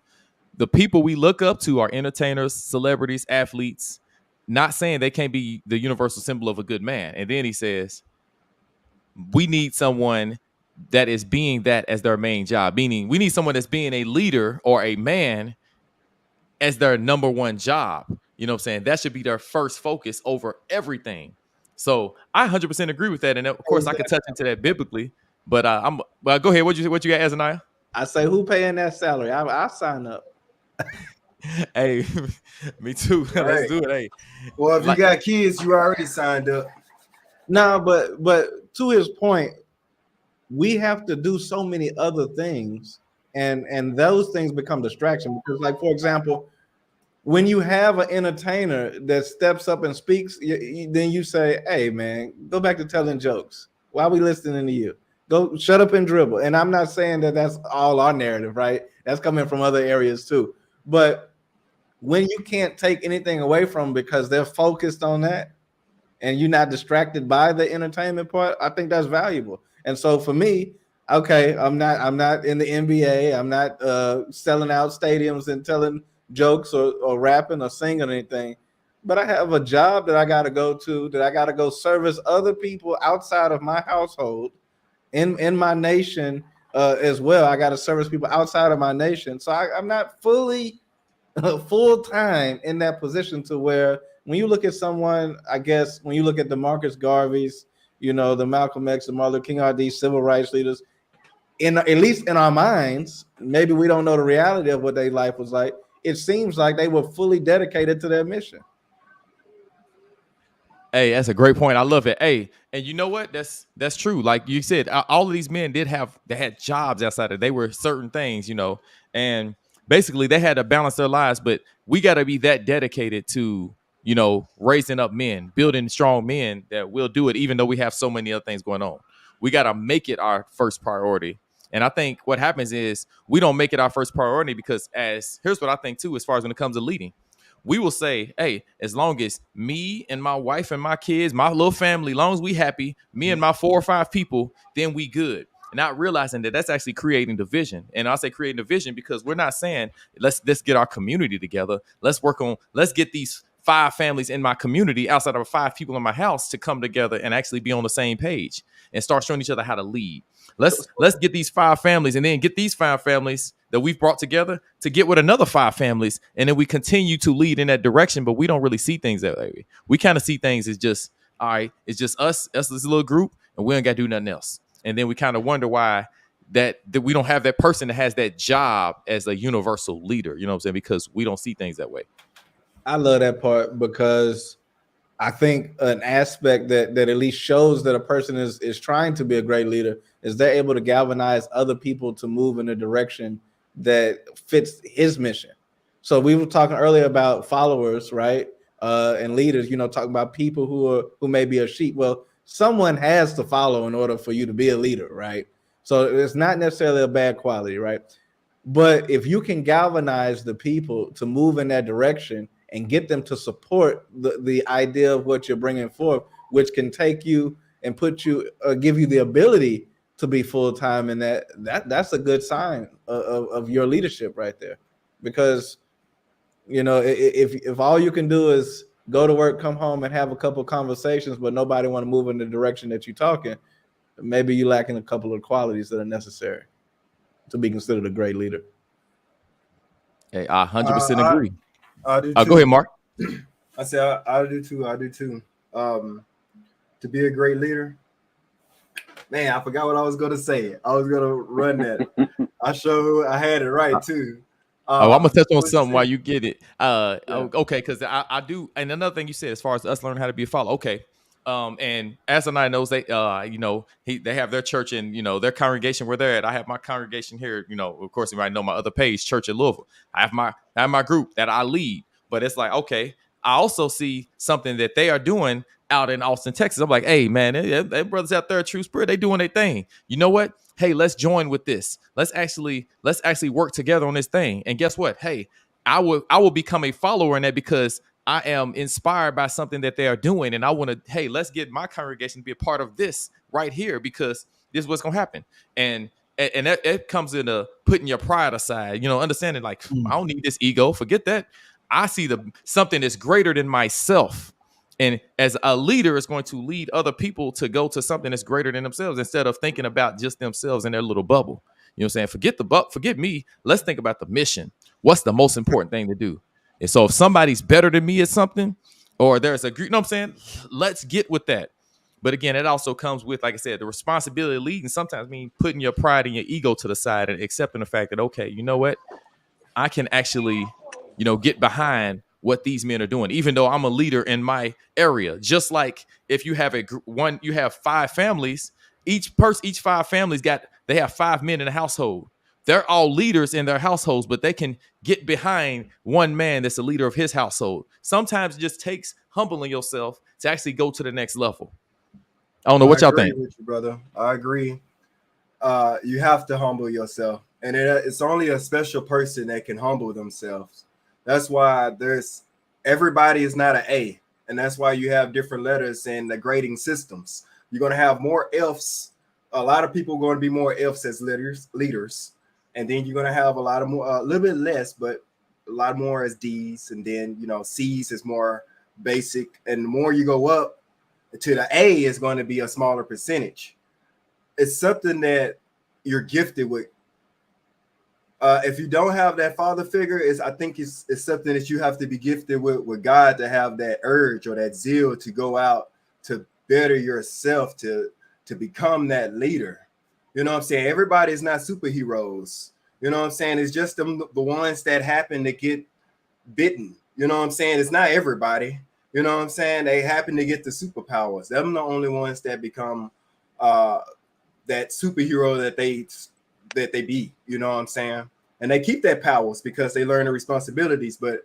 The people we look up to are entertainers, celebrities, athletes. Not saying they can't be the universal symbol of a good man." And then he says, "We need someone that is being that as their main job. Meaning, we need someone that's being a leader or a man as their number one job. You know what I'm saying? That should be their first focus over everything." So I 100% agree with that. And of course, I could touch into that biblically. But well, go ahead. What you got, Azaniah? I say, who paying that salary? I'll sign up. Hey, me too. Right. Let's do it. Hey, Well, if Like- you got kids, you already signed up. No, but to his point, we have to do so many other things, and those things become distraction. Because, like, for example, when you have an entertainer that steps up and speaks, then you say, "Hey, man, go back to telling jokes. Why are we listening to you? Go shut up and dribble." And I'm not saying that that's all our narrative, right? That's coming from other areas too. But when you can't take anything away from them because they're focused on that, and you're not distracted by the entertainment part, I think that's valuable. And so for me, okay, I'm not in the NBA. I'm not selling out stadiums and telling jokes or rapping or singing or anything. But I have a job that I got to go to, that I got to go service other people outside of my household, in my nation as well. I got to service people outside of my nation. So I'm not fully full time in that position to where when you look at someone, I guess when you look at the Marcus Garveys, the Malcolm X, the Martin Luther King, are these civil rights leaders, at least in our minds, maybe we don't know the reality of what their life was like. It seems like they were fully dedicated to their mission. Hey, that's a great point. I love it. Hey, and you know what? That's true. Like you said, all of these men they had jobs outside of. They were certain things, and basically they had to balance their lives. But we got to be that dedicated to, raising up men, building strong men that will do it, even though we have so many other things going on. We got to make it our first priority. And I think what happens is we don't make it our first priority because here's what I think too, as far as when it comes to leading. We will say, hey, as long as me and my wife and my kids, my little family, as long as we happy, me and my 4 or 5 people, then we good. Not realizing that that's actually creating division. And I say creating division because we're not saying let's get our community together. Let's get these 5 families in my community outside of 5 people in my house to come together and actually be on the same page and start showing each other how to lead. Let's get these 5 families and then get these 5 families that we've brought together to get with another 5 families. And then we continue to lead in that direction, but we don't really see things that way. We kind of see things as just, all right, it's just us, this little group, and we ain't got to do nothing else. And then we kind of wonder why that we don't have that person that has that job as a universal leader, you know what I'm saying? Because we don't see things that way. I love that part because I think an aspect that at least shows that a person is trying to be a great leader is they're able to galvanize other people to move in a direction that fits his mission. So we were talking earlier about followers, right? And leaders, talking about people who may be a sheep. Well, someone has to follow in order for you to be a leader, right? So it's not necessarily a bad quality, right? But if you can galvanize the people to move in that direction and get them to support the idea of what you're bringing forth, which can take you and give you the ability to be full-time in that's a good sign of your leadership right there. Because, if all you can do is go to work, come home and have a couple of conversations, but nobody want to move in the direction that you're talking, maybe you're lacking a couple of qualities that are necessary to be considered a great leader. Hey, I 100% agree. I do too. Go ahead, Mark. I say I do too. I do too. To be a great leader, man, I forgot what I was gonna say. I was gonna run that. I had it right too. I'm gonna touch on something while you get it. Okay, because I do. And another thing you said, as far as us learning how to be a follower. Okay. And Azaniah knows they have their church and their congregation where they're at. I have my congregation here. Of course, you might know my other page, Church at Louisville. I have my group that I lead. But it's like, okay, I also see something that they are doing out in Austin, Texas. I'm like, hey man, they brothers out there, True Spirit, they doing their thing. You know what? Hey, let's join with this. Let's actually work together on this thing. And guess what? Hey, I will become a follower in that because I am inspired by something that they are doing. And I want to, hey, let's get my congregation to be a part of this right here because this is what's gonna happen. And that comes into putting your pride aside, you know, understanding like I don't need this ego. Forget that. I see something that's greater than myself. And as a leader is going to lead other people to go to something that's greater than themselves instead of thinking about just themselves in their little bubble. You know what I'm saying? Forget me. Let's think about the mission. What's the most important thing to do? And so if somebody's better than me at something, or there's you know what I'm saying? Let's get with that. But again, it also comes with, like I said, the responsibility of leading sometimes means putting your pride and your ego to the side and accepting the fact that, okay, you know what? I can actually, you know, get behind what these men are doing, even though I'm a leader in my area. Just like if you have you have 5 families, each 5 families they have 5 men in a household. They're all leaders in their households, but they can get behind one man that's the leader of his household. Sometimes it just takes humbling yourself to actually go to the next level. I don't know what y'all think. With you, brother. I agree. You have to humble yourself, and it's only a special person that can humble themselves. That's why everybody is not an A, and that's why you have different letters in the grading systems. You're going to have more Fs. A lot of people are going to be more Fs as leaders, and then you're going to have a lot of more, a little bit less, but a lot more as Ds, and then Cs is more basic, and the more you go up to the A is going to be a smaller percentage. It's something that you're gifted with. If you don't have that father figure, I think it's something that you have to be gifted with God to have that urge or that zeal to go out to better yourself, to become that leader. You know what I'm saying? Everybody's not superheroes. You know what I'm saying? It's just the ones that happen to get bitten. You know what I'm saying? It's not everybody. You know what I'm saying? They happen to get the superpowers. Them the only ones that become that superhero that they be. You know what I'm saying? And they keep their powers because they learn the responsibilities. But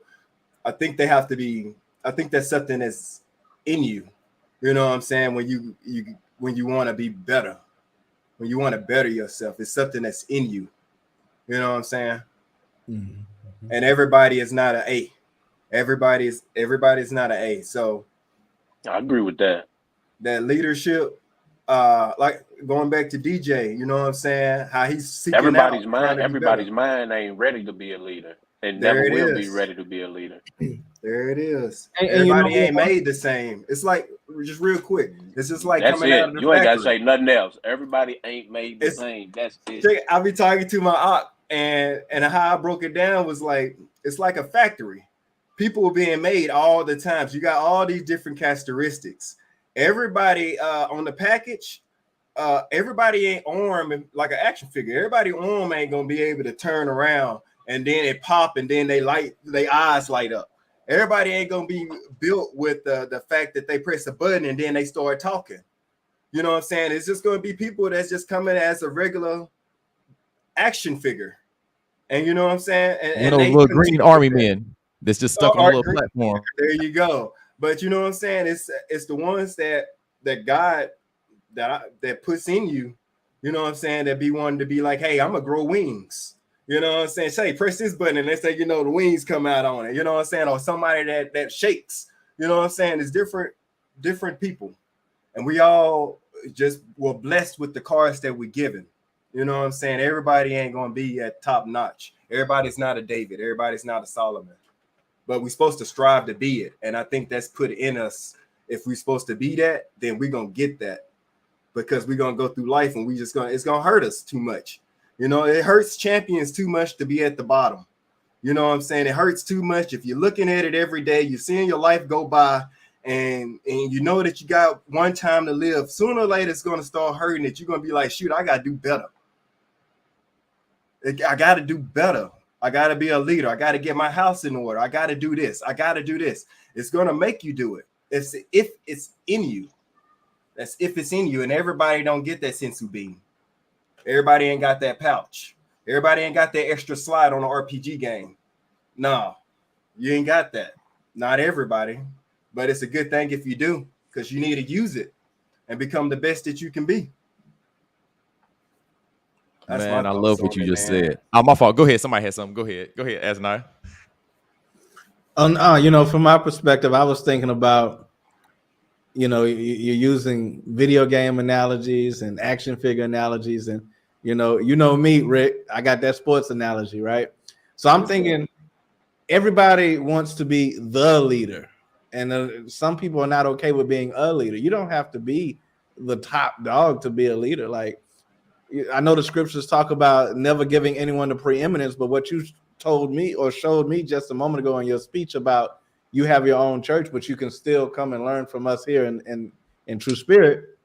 I think they have to be. I think that's something that's in you. You know what I'm saying? When you want to be better, when you want to better yourself, it's something that's in you. You know what I'm saying? Mm-hmm. And everybody is not an A. Everybody's not an A. So I agree with that. That leadership, like going back to DJ, you know what I'm saying? How he's seeking everybody's out, everybody's mind ain't ready to be a leader, and never will be ready to be a leader. There it is. And everybody ain't made the same. It's like, just real quick, it's just like that's coming it. out of the You ain't factory. Gotta say nothing else. Everybody ain't made the same. That's it. I be talking to my aunt, and how I broke it down was like, it's like a factory. People are being made all the time. So you got all these different characteristics. Everybody on the package, everybody ain't arm like an action figure. Everybody arm ain't gonna be able to turn around and then it pop and then they eyes light up. Everybody ain't gonna be built with the fact that they press a button and then they start talking. You know what I'm saying? It's just gonna be people that's just coming as a regular action figure. And you know what I'm saying? And those little green army men that's just stuck on a little platform. There you go. But you know what I'm saying? It's the ones that God that puts in you, you know what I'm saying, that be wanting to be like, hey, I'm gonna grow wings. You know what I'm saying? Say, press this button and let's say, the wings come out on it. You know what I'm saying? Or somebody that shakes. You know what I'm saying? It's different people. And we all just were blessed with the cards that we're given. You know what I'm saying? Everybody ain't gonna be at top notch. Everybody's not a David. Everybody's not a Solomon. But we're supposed to strive to be it. And I think that's put in us. If we're supposed to be that, then we're going to get that. Because we're going to go through life and it's going to hurt us too much. It hurts champions too much to be at the bottom. You know what I'm saying? It hurts too much. If you're looking at it every day, you're seeing your life go by and you know that you got one time to live. Sooner or later, it's going to start hurting that you're going to be like, shoot, I got to do better. I got to do better. I got to be a leader. I got to get my house in order. I got to do this. I got to do this. It's going to make you do it. If it's in you. That's if it's in you. And everybody don't get that sensu bean. Everybody ain't got that pouch. Everybody ain't got that extra slide on an RPG game. No, you ain't got that. Not everybody. But it's a good thing if you do. because you need to use it and become the best that you can be. That's Man, my I thoughts love what on you it, just man. said. Oh, my fault. Go ahead. Somebody had something. Go ahead. Go ahead, Asnai. From my perspective, I was thinking about, you're using video game analogies and action figure analogies, and me, Rick, I got that sports analogy, right? So I'm thinking everybody wants to be the leader, and some people are not okay with being a leader. You don't have to be the top dog to be a leader. Like, I know the scriptures talk about never giving anyone the preeminence, but what you told me or showed me just a moment ago in your speech about you have your own church, but you can still come and learn from us here in True Spirit,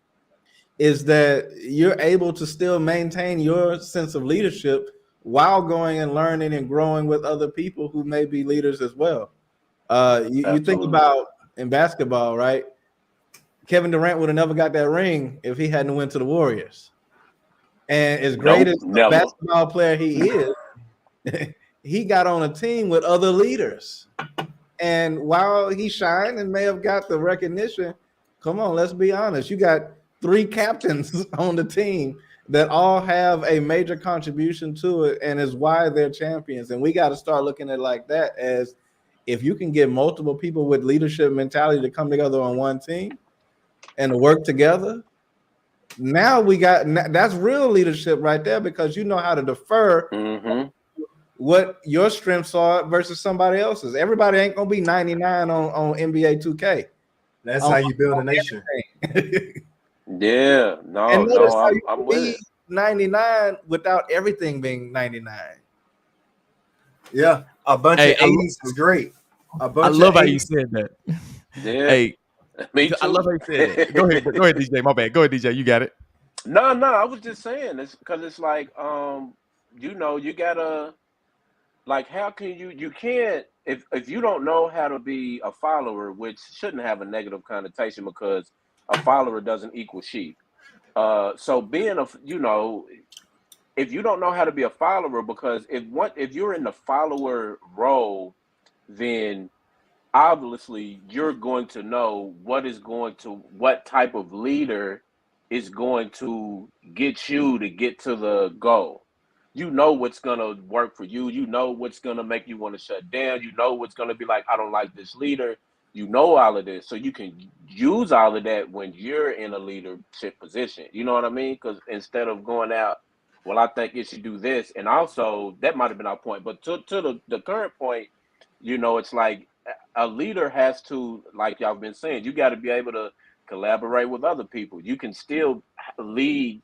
is that you're able to still maintain your sense of leadership while going and learning and growing with other people who may be leaders as well. You think about in basketball, right? Kevin Durant would have never got that ring if he hadn't went to the Warriors. And as great as a basketball player he is, he got on a team with other leaders. And while he shined and may have got the recognition, come on, let's be honest. You got 3 captains on the team that all have a major contribution to it, and is why they're champions. And we got to start looking at it like that, as if you can get multiple people with leadership mentality to come together on one team and to work together, now that's real leadership right there, because you know how to defer what your strengths are versus somebody else's. Everybody ain't gonna be 99 on NBA 2K. That's how you build a nation. Yeah, I'm with it. 99 without everything being 99. Yeah, a bunch of A's is great. I love how you said that. Yeah. Hey, me too. I love how you said that. Go ahead, DJ. My bad. Go ahead, DJ. You got it. No, I was just saying this because it's like, you gotta, like, how can you can't, if you don't know how to be a follower, which shouldn't have a negative connotation, because a follower doesn't equal sheep. So being if you don't know how to be a follower, because if you're in the follower role, then obviously you're going to know what type of leader is going to get you to get to the goal. You know what's going to work for you. You know what's going to make you want to shut down. You know what's going to be like, I don't like this leader. You know all of this. So you can use all of that when you're in a leadership position. You know what I mean? Because instead of going out, well, I think it should do this. And also, that might have been our point. But to the current point, it's like a leader has to, like y'all been saying, you got to be able to collaborate with other people. You can still lead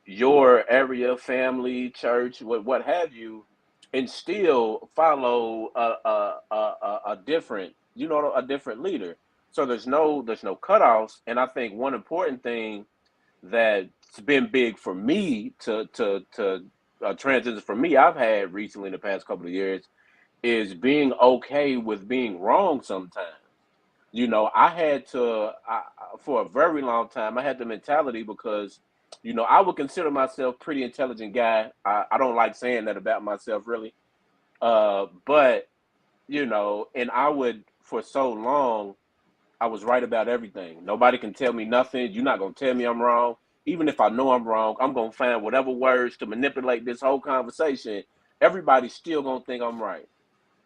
your area, family, church, what have you, and still follow a different, a different leader. So there's no cutoffs. And I think one important thing that's been big for me to transition for me, I've had recently in the past couple of years, is being okay with being wrong sometimes. I had to, for a very long time, I had the mentality, because, I would consider myself pretty intelligent guy. I don't like saying that about myself, really. But, and I would, for so long, I was right about everything. Nobody can tell me nothing. You're not going to tell me I'm wrong. Even if I know I'm wrong, I'm going to find whatever words to manipulate this whole conversation. Everybody's still going to think I'm right.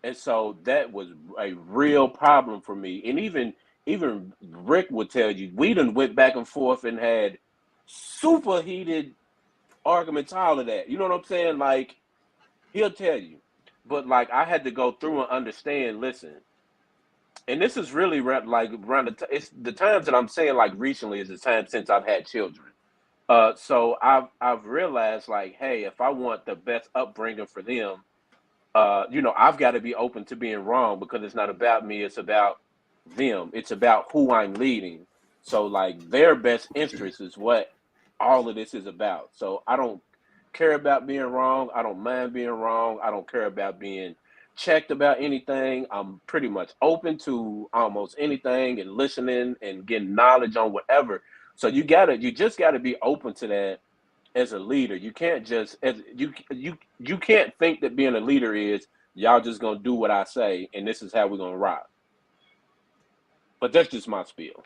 And so that was a real problem for me. And even Rick would tell you, we done went back and forth and had super heated arguments, all of that. You know what I'm saying? Like, he'll tell you. But, like, I had to go through and understand, listen. And this is really like around it's the times that I'm saying, like, recently is the time since I've had children. So I've realized, like, hey, if I want the best upbringing for them, I've got to be open to being wrong, because it's not about me. It's about them. It's about who I'm leading. So, like, their best interest is what all of this is about. So I don't care about being wrong. I don't mind being wrong. I don't care about being checked about anything. I'm pretty much open to almost anything and listening and getting knowledge on whatever. So you just gotta be open to that as a leader. You can't just you can't think that being a leader is y'all just gonna do what I say and this is how we're gonna rock. But that's just my spiel.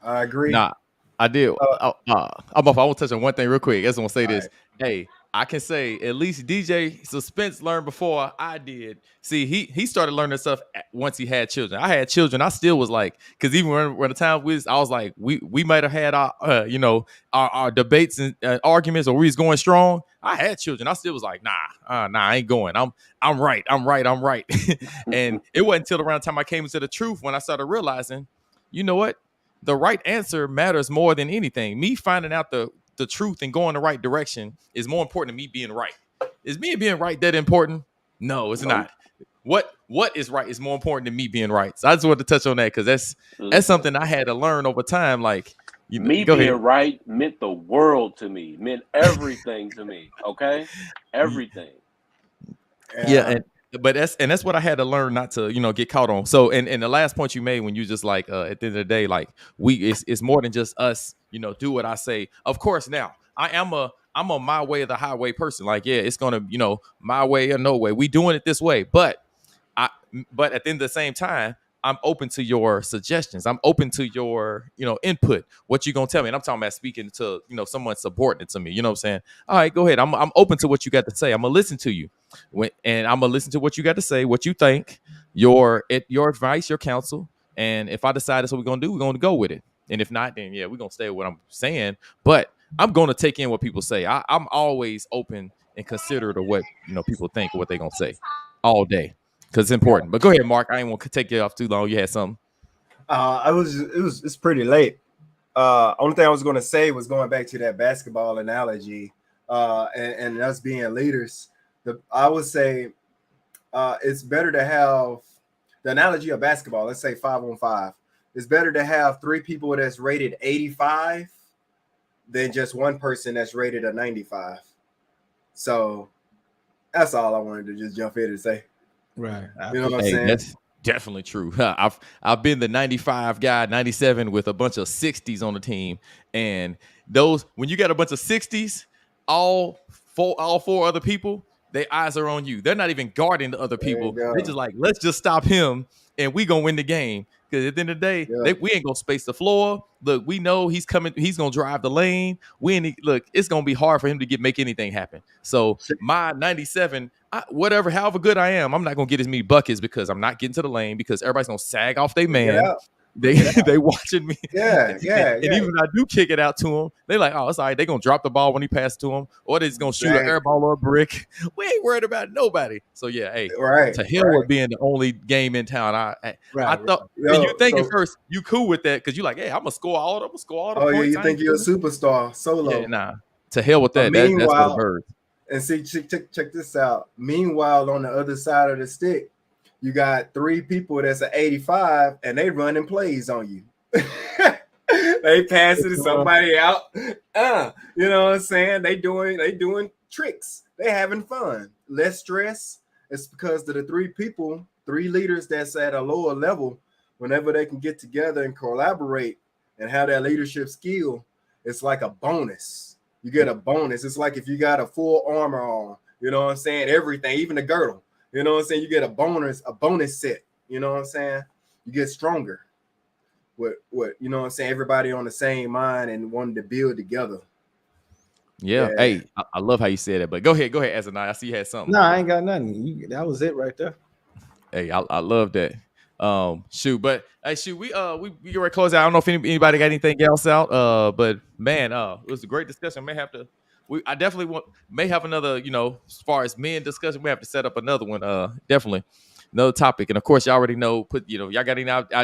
I agree. Nah, I did. I want to touch on one thing real quick. I just want to say this. Right. Hey, I can say at least DJ Suspense learned before I did. See, he started learning stuff once he had children. I had children. I still was like, because even when the time I was like, we might have had our our debates and arguments, or we was going strong. I had children. I still was like, nah, I ain't going. I'm right. And it wasn't until around the time I came into the truth when I started realizing, you know what? The right answer matters more than anything. Me finding out the truth and going the right direction is more important than me being right. Is me being right that important? No, it's not. What is right is more important than me being right. So I just wanted to touch on that because that's something I had to learn over time. Like, you know, me go being ahead. right meant the world to me, meant everything to me. Okay, everything. Yeah, but that's what I had to learn not to, get caught on. So, and the last point you made when you just like at the end of the day, like it's more than just us, do what I say. Of course, now I'm a my way of the highway person. Like, yeah, it's gonna, my way or no way. We doing it this way, but at the end of the same time, I'm open to your suggestions. I'm open to your, input. What you gonna tell me? And I'm talking about speaking to, someone subordinate to me. You know what I'm saying? All right, go ahead. I'm open to what you got to say. I'm gonna listen to you, and I'm gonna listen to what you got to say, what you think, your advice, your counsel. And if I decide that's what we're gonna do, we're gonna go with it. And if not, then yeah, we're gonna stay with what I'm saying. But I'm gonna take in what people say. I'm always open and considerate of what people think or what they're gonna say all day. Because it's important. But go ahead, Mark. I ain't want to take you off too long. You had something. It's pretty late. Only thing I was going to say was going back to that basketball analogy, and us being leaders. I would say it's better to have the analogy of basketball. Let's say 5-on-5. It's better to have 3 people that's rated 85 than just one person that's rated a 95. So that's all I wanted to just jump in and say. Right. You know what I'm saying? That's definitely true. I've been the 95 guy, 97 with a bunch of 60s on the team, and those when you got a bunch of 60s, all four other people, their eyes are on you. They're not even guarding the other people. They're just like, let's just stop him, and we gonna win the game. Because at the end of the day, we ain't gonna space the floor. Look, we know he's coming. He's gonna drive the lane. Look, it's gonna be hard for him to make anything happen. So my 97. However good I am, I'm not gonna get as many buckets because I'm not getting to the lane because everybody's gonna sag off their man. They watching me. And even when I do kick it out to them, they like, oh, it's all right. They gonna drop the ball when he passes to them, or they're just gonna shoot an air ball or a brick. We ain't worried about nobody. So yeah, hey, to hell with being the only game in town. I thought and you thinking first you cool with that because you like, hey, I'm gonna score all the points. Oh yeah, you think you're a superstar solo? Yeah, nah. To hell with that. That's for the birds. And see, check this out. Meanwhile, on the other side of the stick, you got 3 people that's an 85 and they running plays on you. They passing to somebody out. You know what I'm saying? They doing tricks. They having fun. Less stress. It's because of the 3 leaders that's at a lower level, whenever they can get together and collaborate and have that leadership skill, it's like a bonus. You get a bonus. It's like if you got a full armor on, you know what I'm saying? Everything, even the girdle. You know what I'm saying? You get a bonus set. You know what I'm saying? You get stronger. What you know what I'm saying? Everybody on the same mind and wanting to build together. Yeah. Hey, I love how you said it. But go ahead, Azanai. I see you had something. No, I ain't got nothing. That was it right there. Hey, I love that. But hey, we get ready to close out. I don't know if anybody got anything else out. But man, it was a great discussion. I definitely may have another, as far as men discussion, we have to set up another one. Definitely another topic. And of course, you already know, y'all got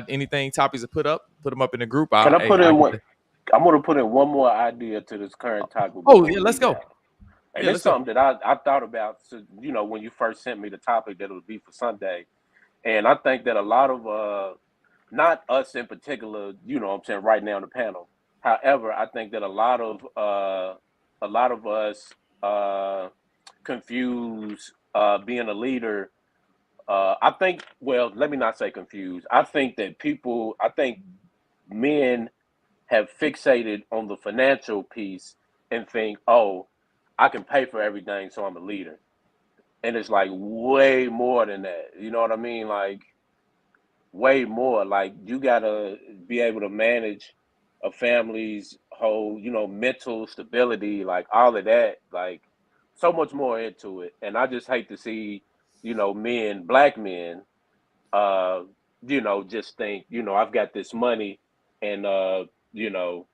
anything topics to put them up in the group. Can I put in one? I'm going to put in one more idea to this current topic. Oh yeah, let's go. And it's something that I thought about, when you first sent me the topic that it would be for Sunday. And I think that a lot of, not us in particular, what I'm saying right now on the panel. However, I think that a lot of us confuse being a leader. I think, let me not say confused. I think men have fixated on the financial piece and think, oh, I can pay for everything, so I'm a leader. And it's like way more than that. You know what I mean? Like way more. Like you gotta be able to manage a family's whole, mental stability, like all of that, like so much more into it. And I just hate to see, black men, uh, just think, I've got this money and, you know,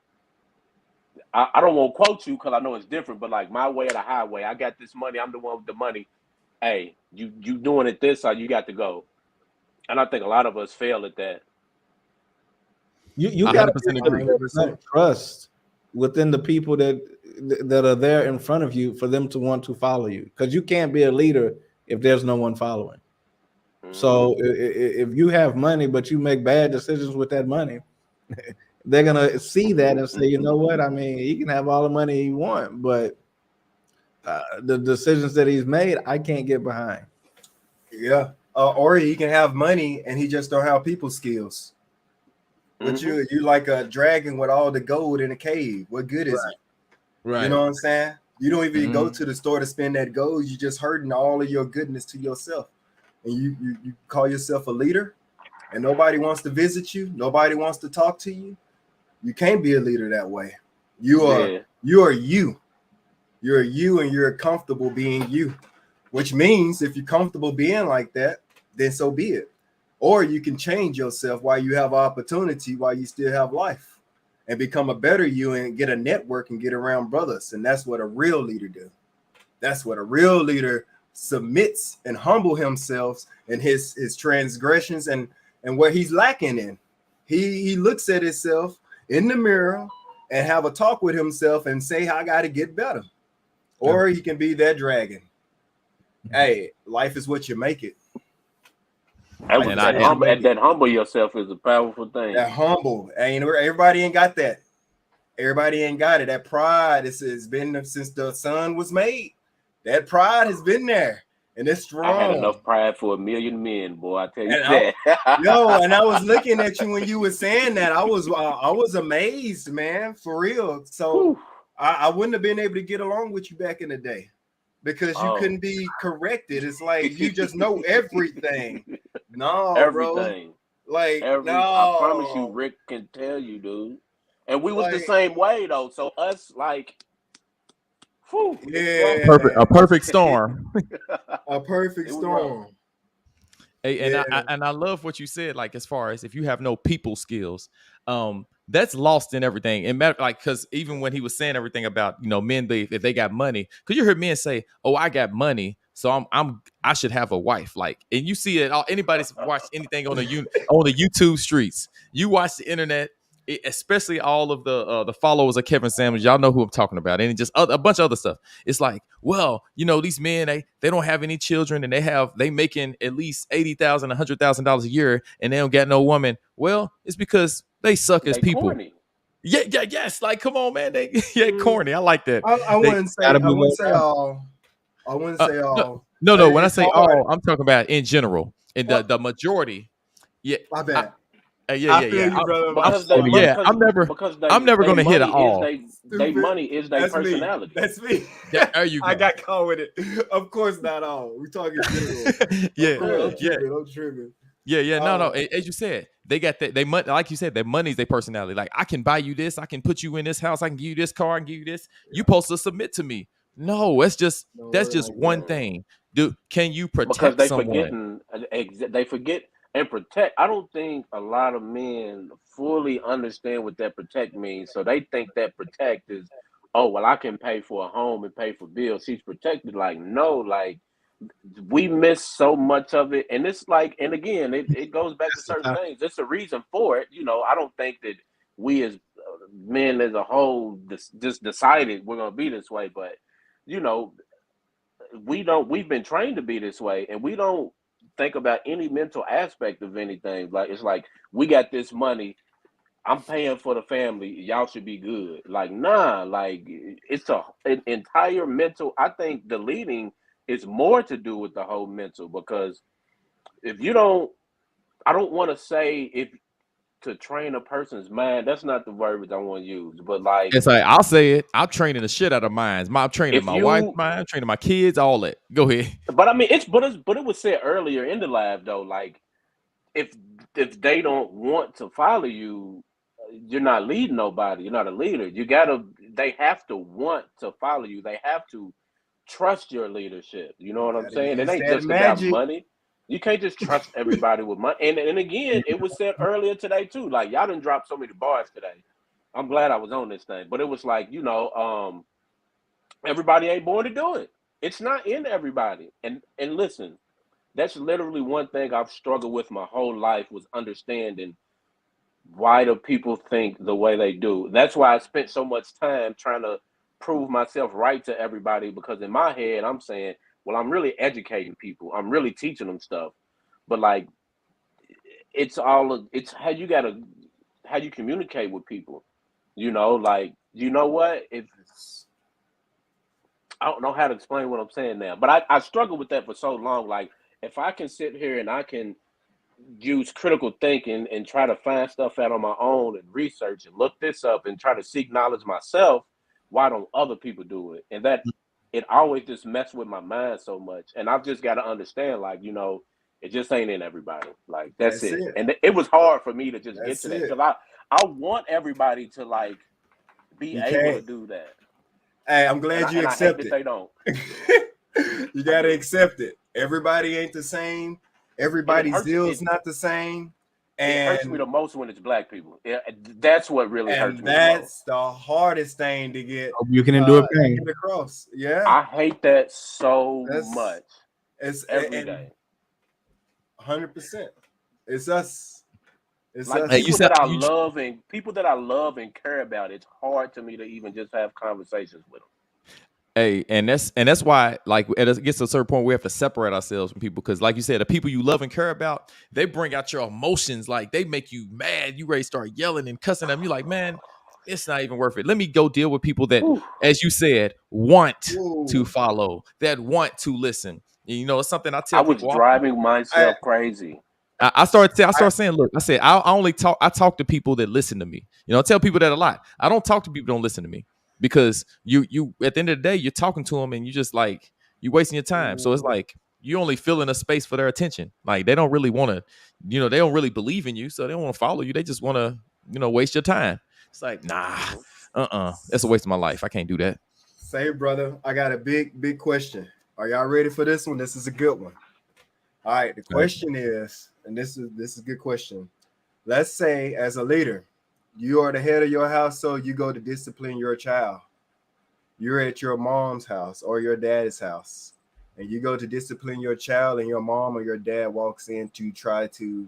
I don't want to quote you because I know it's different, but like my way or the highway, I got this money. I'm the one with the money. Hey, you doing it this, or you got to go. And I think a lot of us fail at that. You got to 100% agree. trust within the people that are there in front of you for them to want to follow you, because you can't be a leader if there's no one following. So if you have money but you make bad decisions with that money, they're gonna see that and say, you know what? I mean, he can have all the money he want, but the decisions that he's made, I can't get behind. Yeah, or he can have money and he just don't have people skills. But you like a dragon with all the gold in a cave. What good is it? Right. You know what I'm saying? You don't even go to the store to spend that gold. You just hurting all of your goodness to yourself. And you call yourself a leader and nobody wants to visit you. Nobody wants to talk to you. You can't be a leader that way. You are you. You're you and you're comfortable being you, which means if you're comfortable being like that, then so be it. Or you can change yourself while you have opportunity, while you still have life, and become a better you and get a network and get around brothers. And that's what a real leader do. That's what a real leader submits and humble himself and his transgressions and where he's lacking in. He looks at himself in the mirror and have a talk with himself and say, I got to get better. Or he can be that dragon. Hey, life is what you make it. That humble yourself is a powerful thing. That humble, everybody ain't got that. Everybody ain't got it. That pride has been since the sun was made. That pride has been there, and it's strong. I had enough pride for 1,000,000 men, boy. I tell you that. And I was looking at you when you were saying that. I was amazed, man, for real. So I wouldn't have been able to get along with you back in the day because you couldn't be corrected. It's like you just know everything. No, everything. Bro. Like, no. I promise you, Rick can tell you, dude. And we was the same way though. So us, like, a perfect storm. A perfect storm. Hey, and I love what you said. Like, as far as if you have no people skills, that's lost in everything. And like, because even when he was saying everything about men, if they got money, because you heard men say, "Oh, I got money, so I should have a wife." Like, and you see it. Anybody's watched anything on the YouTube streets. You watch the internet. Especially all of the followers of Kevin Samuels, y'all know who I'm talking about, and just a bunch of other stuff. It's like, well, these men they don't have any children, and they making at least $80,000, $100,000 a year, and they don't got no woman. Well, it's because they suck as people. Corny. Yes. Like, come on, man. Corny. I like that. I wouldn't say all. No. When I say all, I'm talking about in general, and the majority. Yeah, my bad. I'm never going to hit it all. Their money is their personality. That's me. There you go. I got caught with it. Of course, not all. We're talking general. I'm tripping. Yeah. No. As you said, they got that. They money, like you said, their money's their personality. Like, I can buy you this. I can put you in this house. I can give you this car. I can give you this. You supposed to submit to me. No, that's just one thing. Dude, can you protect because someone? They forget. And protect, I don't think a lot of men fully understand what that protect means. So they think that protect is, oh, well, I can pay for a home and pay for bills. He's protected. Like, no, like, we miss so much of it. And it's like, and again, it goes back to certain things. There's a reason for it. I don't think that we as men as a whole just decided we're going to be this way. But, we've been trained to be this way, and we don't think about any mental aspect of anything. Like, it's like, we got this money, I'm paying for the family, y'all should be good. Like, nah, like, it's an entire mental. I think the leading is more to do with the whole mental, because if you don't, I don't want to say to train a person's mind, that's not the verbiage I want to use, but like, it's like, I'll say it, I'm training the shit out of minds. I'm training my wife's mind, I'm training my kids, all that. Go ahead. But I mean, but it was said earlier in the live though, like, if they don't want to follow you, you're not leading nobody. You're not a leader. They have to want to follow you. They have to trust your leadership. You know what I'm Gotta saying? It use ain't that just about magic. money. You can't just trust everybody with money. And again, it was said earlier today too. Like y'all done dropped so many bars today. I'm glad I was on this thing. But it was like, everybody ain't born to do it. It's not in everybody. And listen, that's literally one thing I've struggled with my whole life was understanding why do people think the way they do. That's why I spent so much time trying to prove myself right to everybody because in my head I'm saying, well, I'm really educating people. I'm really teaching them stuff. But like it's how you communicate with people. Like you know what? If I don't know how to explain what I'm saying now, but I struggled with that for so long. Like if I can sit here and I can use critical thinking and try to find stuff out on my own and research and look this up and try to seek knowledge myself, why don't other people do it? And that it always just messed with my mind so much. And I've just got to understand, like, it just ain't in everybody. Like that's it. And it was hard for me to just get to that because I want everybody to like be able to do that. Hey, I'm glad you accept it. They don't. You gotta accept it. Everybody ain't the same. Everybody's deal is not the same. And it hurts me the most when it's black people. That's what really hurts me. That's the hardest thing to get. You can endure pain across. Yeah, I hate that so much. It's every day. 100%. It's us. It's like us. people that I love and care about. It's hard to me to even just have conversations with them. Hey, and that's why, like, it gets to a certain point we have to separate ourselves from people because, like you said, the people you love and care about, they bring out your emotions. Like, they make you mad. You ready to start yelling and cussing them. You're like, man, it's not even worth it. Let me go deal with people that, as you said, want to follow, that want to listen. It's something I tell people. I was driving myself crazy. I started saying, look, I said, I talk to people that listen to me. I tell people that a lot. I don't talk to people that don't listen to me. Because you at the end of the day, you're talking to them and you just like you wasting your time. So it's like you only filling a space for their attention. Like they don't really want to, they don't really believe in you, so they don't want to follow you. They just want to, waste your time. It's like, nah, that's a waste of my life. I can't do that. Say, brother, I got a big question. Are y'all ready for this one? This is a good one. All right, the question is, and this is a good question. Let's say as a leader, you are the head of your household. You go to discipline your child. You're at your mom's house or your dad's house, and you go to discipline your child, and your mom or your dad walks in to try to,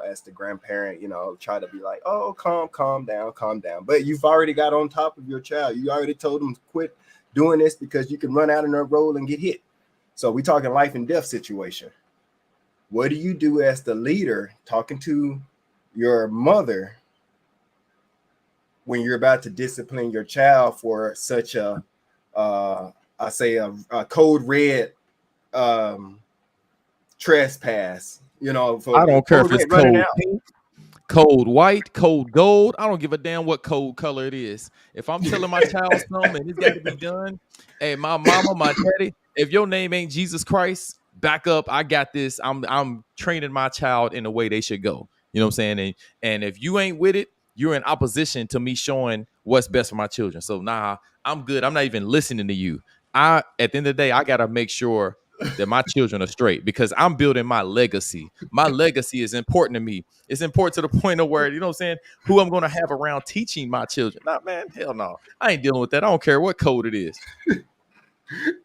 as the grandparent, try to be like, oh, calm down. But you've already got on top of your child. You already told them to quit doing this because you can run out in their road and get hit. So we're talking life and death situation. What do you do as the leader talking to your mother when you're about to discipline your child for such a code red trespass? I don't care if it's code white, code gold. I don't give a damn what code color it is. If I'm telling my child something and it's got to be done, hey, my mama, my daddy, if your name ain't Jesus Christ, back up. I got this. I'm training my child in the way they should go. You know what I'm saying? And if you ain't with it, you're in opposition to me showing what's best for my children. So nah, I'm good. I'm not even listening to you. At the end of the day, I gotta make sure that my children are straight because I'm building my legacy. My legacy is important to me. It's important to the point of where, who I'm gonna have around teaching my children. Nah, man, hell no. I ain't dealing with that. I don't care what code it is.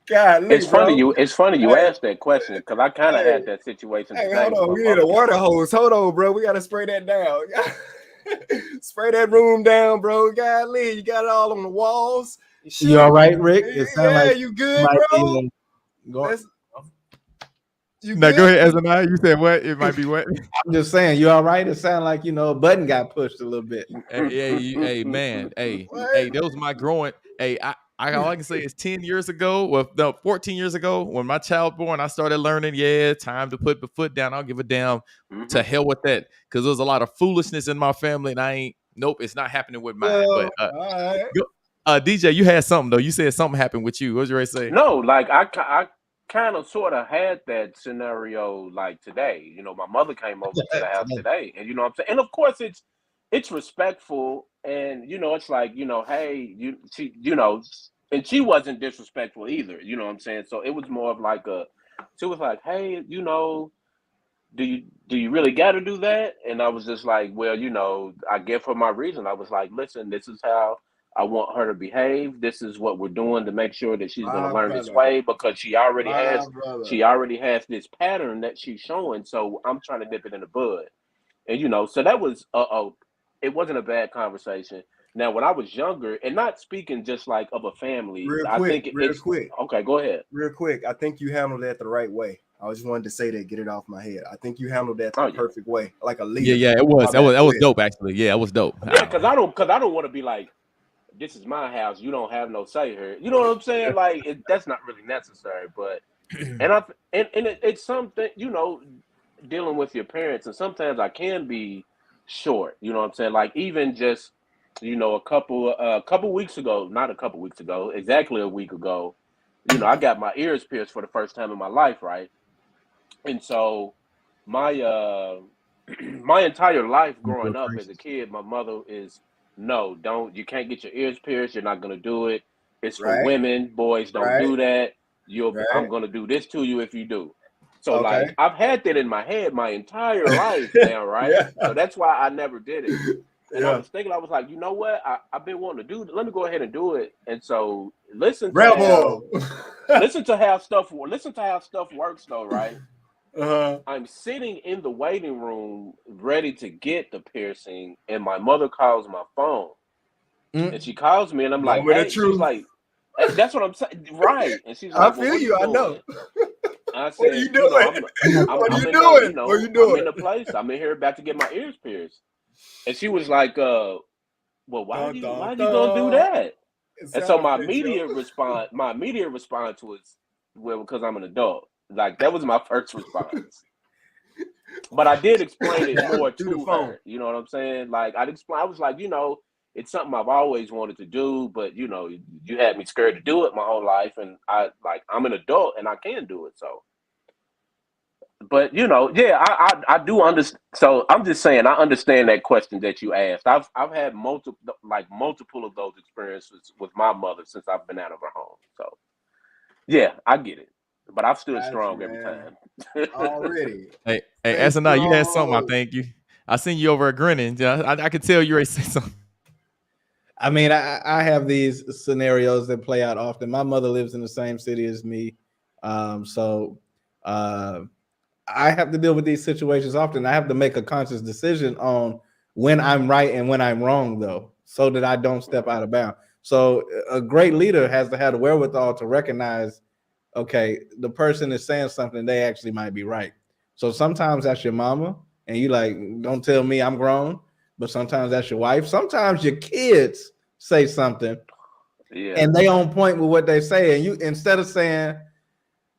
God, it's funny you asked that question because I kind of had that situation. Hey, hold on, we need a water hose. Hold on, bro. We gotta spray that down. Spray that room down, bro. Golly, you got it all on the walls. You all right, Rick? You good, bro? Go ahead, Ezra. You said what? It might be what? I'm just saying, you all right? It sounded like a button got pushed a little bit. Hey, man. Hey, that was my growing. Hey, all I can say is 10 years ago, 14 years ago, when my child born, I started learning, time to put the foot down. I don't give a damn. To hell with that. Because there was a lot of foolishness in my family, and it's not happening with mine. But DJ, you had something, though. You said something happened with you. What was you ready to say? No, like I kind of sort of had that scenario like today. My mother came over to the house today, and you know what I'm saying? And of course, it's respectful, and you know, it's like, you know, hey, she, you know, and she wasn't disrespectful either. You know what I'm saying? So it was more of like she was like, hey, you know, do you really got to do that? And I was just like, well, you know, I give her my reason. I was like, listen, this is how I want her to behave. This is what we're doing to make sure that she's going to My learn this brother. way, because she already My has this pattern that she's showing. So I'm trying to nip it in the bud. And you know, so that was it wasn't a bad conversation. Now, when I was younger, and not speaking just like of a family, Real I quick, think real it's quick, okay. Go ahead. real quick. I think you handled that the right way. I just wanted to say that, get it off my head. I think you handled that Oh the yeah, perfect way, like a Yeah, leader. yeah, it My was. bad. That Go was ahead. dope, actually. Yeah, it was dope. yeah. Because I don't want to be like, this is my house. You don't have no say here. You know what I'm saying? Like that's not really necessary. But it's something, you know, dealing with your parents, and sometimes I can be short. You know what I'm saying? Like even just, you know, a couple weeks ago, not a couple weeks ago, exactly a week ago, you know, I got my ears pierced for the first time in my life, right? And so my my entire life growing up as a kid, my mother is, no, don't, you can't get your ears pierced. You're not gonna do it. It's for Right, women. Boys don't right, do that. I'm right. gonna do this to you if you do. So like Okay. I've had that in my head my entire life now, right? Yeah, So that's why I never did it. And I yeah. was thinking, I was like, you know what? I've been wanting to do it. Let me go ahead and do it. And so Rebel. listen to how stuff works though, right? I'm sitting in the waiting room ready to get the piercing, and my mother calls my phone. And she calls me, and I'm like, Moment of hey, she's truth. like, that's what I'm saying. Right. And she's I like, well, feel what are you. you I know. doing? I What are said, you you know, doing? What are I'm you in the, you doing? What are know, you I'm in doing? the place. I'm in here about to get my ears pierced. And she was like, well, why Dun, dun, are you gonna do dun. that? It's And so sound effects, yo. my immediate response was, well, because I'm an adult. Like that was my first response. But I did explain it more Through the to phone. her. You know what I'm saying? Like I was like, you know, it's something I've always wanted to do, but you know, you had me scared to do it my whole life, and I'm an adult and I can do it. So, but you know, yeah, I do understand. So I'm just saying, I understand that question that you asked. I've had multiple of those experiences with my mother since I've been out of her home. So yeah, I get it. But I've stood Got you, strong every man. time. Already. Hey, Stay SNI, you had something. I strong. thank you. I seen you over at grinning. Yeah, I could tell you ready to say something. I mean, I have these scenarios that play out often. My mother lives in the same city as me, so I have to deal with these situations often. I have to make a conscious decision on when I'm right and when I'm wrong, though, so that I don't step out of bounds. So a great leader has to have the wherewithal to recognize, okay, the person is saying something, they actually might be right. So sometimes that's your mama, and you like, don't tell me I'm grown. But sometimes that's your wife. Sometimes your kids say something, Yeah. and they on point with what they say, and you, instead of saying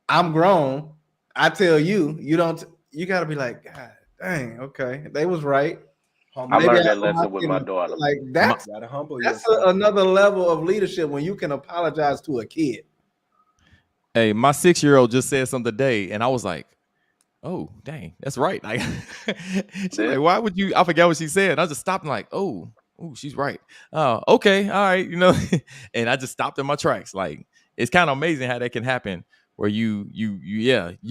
I'm grown, I tell you, you don't. You got to be like, God dang, okay, they was right. I Maybe learned I that lesson with my daughter. like My, Gotta humble that's yourself. another level of leadership when you can apologize to a kid. hey, my 6-year-old just said something today, and I was like, oh, dang, that's right. Like, she's Yeah. like, why would you? I forgot what she said. I just stopped and like, oh, she's right. Okay, all right, you know. And I just stopped in my tracks. Like, it's kind of amazing how that can happen. Where you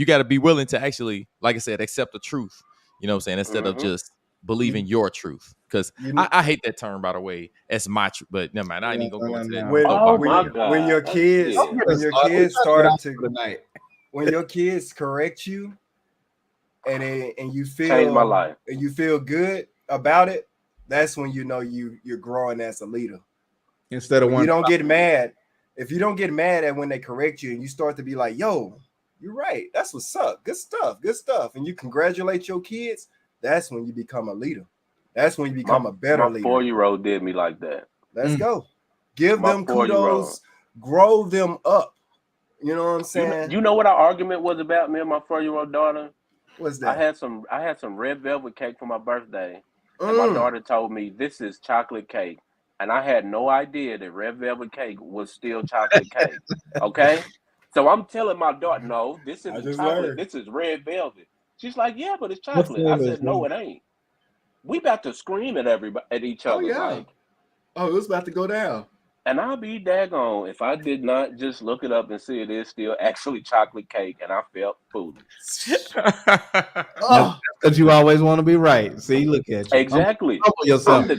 got to be willing to actually, like I said, accept the truth. You know what I'm saying? Instead of just believing your truth. Because You I hate that term, by the way. That's my truth. But never mind. I ain't even gonna go into that when Oh soapbox. my when God. when your kids Yeah. when your We're kids trying to get start out to for the night. when your kids correct you and you Changed my life. feel good about it, that's when you know you're growing as a leader. Instead of When one. you don't get mad, if you don't get mad at when they correct you and you start to be like, yo, you're right, that's what's up, good stuff, and you congratulate your kids, that's when you become a leader. That's when you become a better My leader. 4-year-old did me like that. Let's go. Give My them 4-year-old. kudos, grow them up. You know what I'm saying? You know what our argument was about, me and my 4-year-old daughter? What's I that? had some red velvet cake for my birthday, and my daughter told me this is chocolate cake, and I had no idea that red velvet cake was still chocolate cake. Okay, so I'm telling my daughter, no, this I isn't just chocolate. learned. This is red velvet. She's like, yeah, but it's What chocolate. I flavor is said, no, that? it ain't. we about to scream at everybody, at each Oh other, yeah. like, Oh, it was about to go down. and I'll be daggone if I did not just look it up and see it is still actually chocolate cake, and I felt foolish. Oh, Because you always want to be right. See, look at you. Exactly. Humble yourself.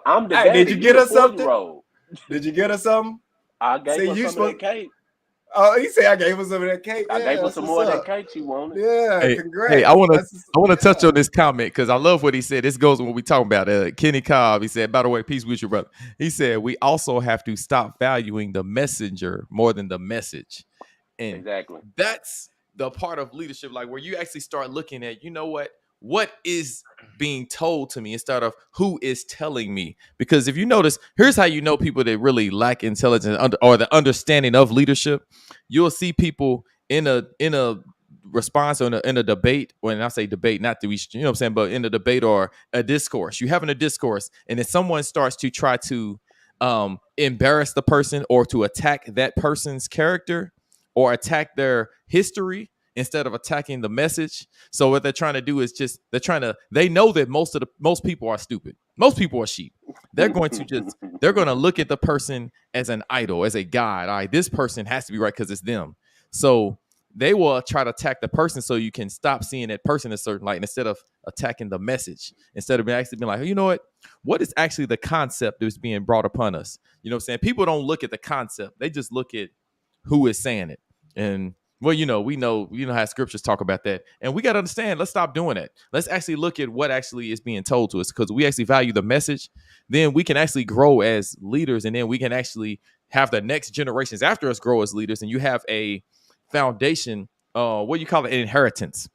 I'm the Hey, daddy. did you get the us something? 40-year-old. Did you get us something? I gave See, her you some of that cake. Oh, he said I gave her some of that cake. I Yeah, gave her that's some what's more of that up. cake she wanted. Yeah, Hey, congrats. hey, I want to touch yeah. on this comment because I love what he said. This goes with what we talking about. Kenny Cobb, he said, by the way, peace with you, brother. He said, we also have to stop valuing the messenger more than the message. And Exactly. that's the part of leadership, like where you actually start looking at, you know what is being told to me instead of who is telling me. Because if you notice, here's how you know people that really lack intelligence or the understanding of leadership. You'll see people in a response or in a debate. When I say debate, not that we, you know what I'm saying, but in a debate or a discourse, you having a discourse, and then someone starts to try to embarrass the person or to attack that person's character or attack their history instead of attacking the message. So what they're trying to do is just they know that most people are stupid. Most people are sheep. They're going to look at the person as an idol, as a god. All right, this person has to be right because it's them. So they will try to attack the person so you can stop seeing that person in a certain light instead of attacking the message. Instead of actually being like, hey, you know what is actually the concept that's being brought upon us? You know what I'm saying? People don't look at the concept. They just look at who is saying it. And well, we know how scriptures talk about that. And we got to understand, let's stop doing that. Let's actually look at what actually is being told to us, because we actually value the message. Then we can actually grow as leaders, and then we can actually have the next generations after us grow as leaders. And you have a foundation, what do you call it, an inheritance.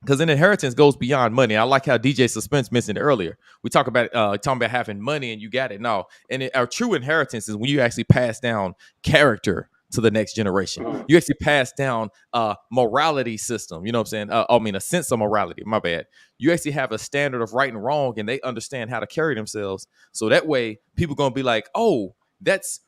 Because an inheritance goes beyond money. I like how DJ Suspense mentioned earlier. We talking about having money and you got it. No, and our true inheritance is when you actually pass down character to the next generation. You actually pass down a morality system. You know what I'm saying? A sense of morality. My bad. You actually have a standard of right and wrong, and they understand how to carry themselves. So that way, people gonna be like, oh, that's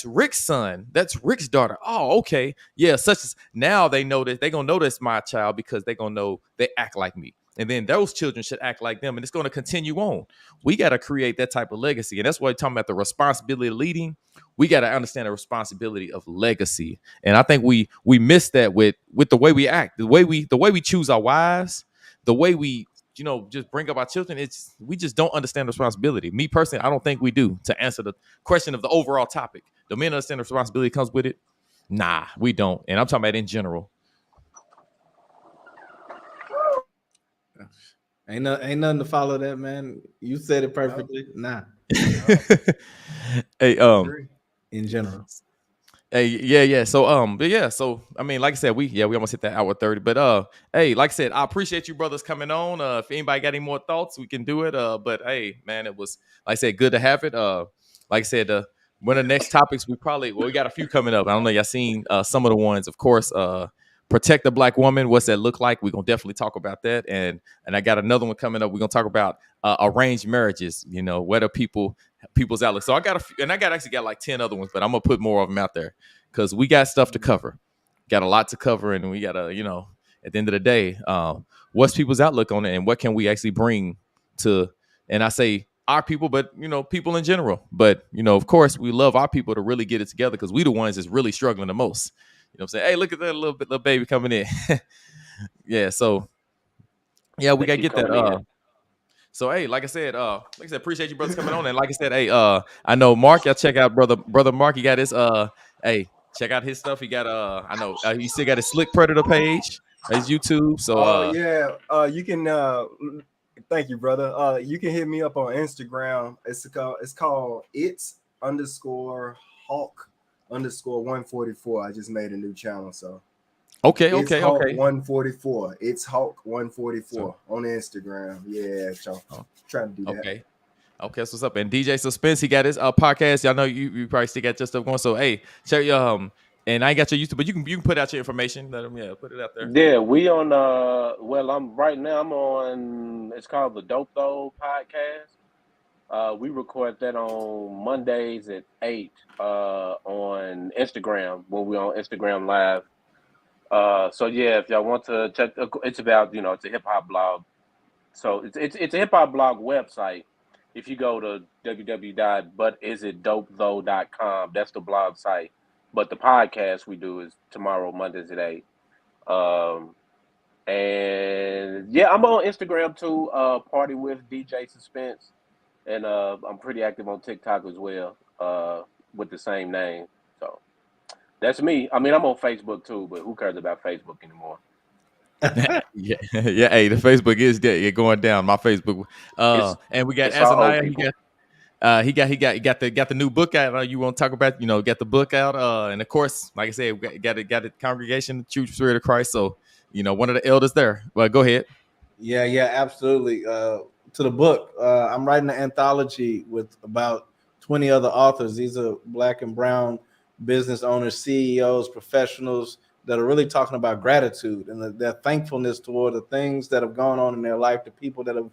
Rick's son. That's Rick's daughter. Oh, okay. Yeah, such as now they know that they're gonna know that's my child because they're gonna know they act like me. And then those children should act like them. And it's going to continue on. We got to create that type of legacy. And that's why we're talking about the responsibility of leading. We got to understand the responsibility of legacy. And I think we miss that with the way we act, the way we choose our wives, the way we just bring up our children. We just don't understand the responsibility. Me personally, I don't think we do. To answer the question of the overall topic, do men understand the responsibility that comes with it? Nah, we don't. And I'm talking about in general. Ain't nothing to follow that, man. You said it perfectly. Nah. Hey, in general. Hey, yeah. So, but yeah, so I mean, like I said, we almost hit that hour 30. But hey, like I said, I appreciate you brothers coming on. If anybody got any more thoughts, we can do it. But hey, man, it was, like I said, good to have it. Like I said, one of the next topics we got a few coming up. I don't know, y'all seen some of the ones, of course. Protect the Black woman. What's that look like? We're gonna definitely talk about that. And I got another one coming up. We're gonna talk about arranged marriages. What are people's outlook. So I got actually got like 10 other ones, but I'm gonna put more of them out there because we got stuff to cover. Got a lot to cover, and we gotta, at the end of the day, what's people's outlook on it, and what can we actually bring to? And I say our people, but people in general. But of course, we love our people to really get it together because we the ones that's really struggling the most. You know what I'm saying? Hey, look at that little baby coming in. Yeah, so yeah, we gotta get that. So hey, like I said, appreciate you brothers coming on. And like I said, hey, I know Mark, y'all check out brother Mark. He got his hey, check out his stuff. He got I know he still got his Slick Predator page, his YouTube. So you can thank you, brother. You can hit me up on Instagram. It's called its_Hawk_144. I just made a new channel, so okay. 144. It's Hawk 144 on Instagram. Yeah, so trying to do that. Okay, that's what's up. And DJ Suspense, he got his podcast. Y'all know you probably still got your stuff going. So hey, check your and I ain't got your YouTube, but you can put out your information. Let them put it out there. Yeah, we on I'm right now. I'm on. It's called the Dope Though podcast. We record that on Mondays at 8 on Instagram when we're on Instagram Live. So yeah, if y'all want to check, it's about it's a hip hop blog. So it's a hip hop blog website. If you go to www.butisitdopethough.com, that's the blog site. But the podcast we do is tomorrow, Mondays at 8. And yeah, I'm on Instagram too, party with DJ Suspense. And I'm pretty active on TikTok as well, with the same name. So that's me. I mean, I'm on Facebook too, but who cares about Facebook anymore? Yeah, yeah. Hey, the Facebook is going down. My Facebook. And we got It's all old Azaniah. people. He got the new book out. You want to talk about? Got the book out. And of course, like I said, we got the congregation, the True Spirit of Christ. So one of the elders there. Well, go ahead. Yeah, absolutely. To the book, I'm writing an anthology with about 20 other authors. These are Black and brown business owners, CEOs, professionals that are really talking about gratitude and their thankfulness toward the things that have gone on in their life, the people that have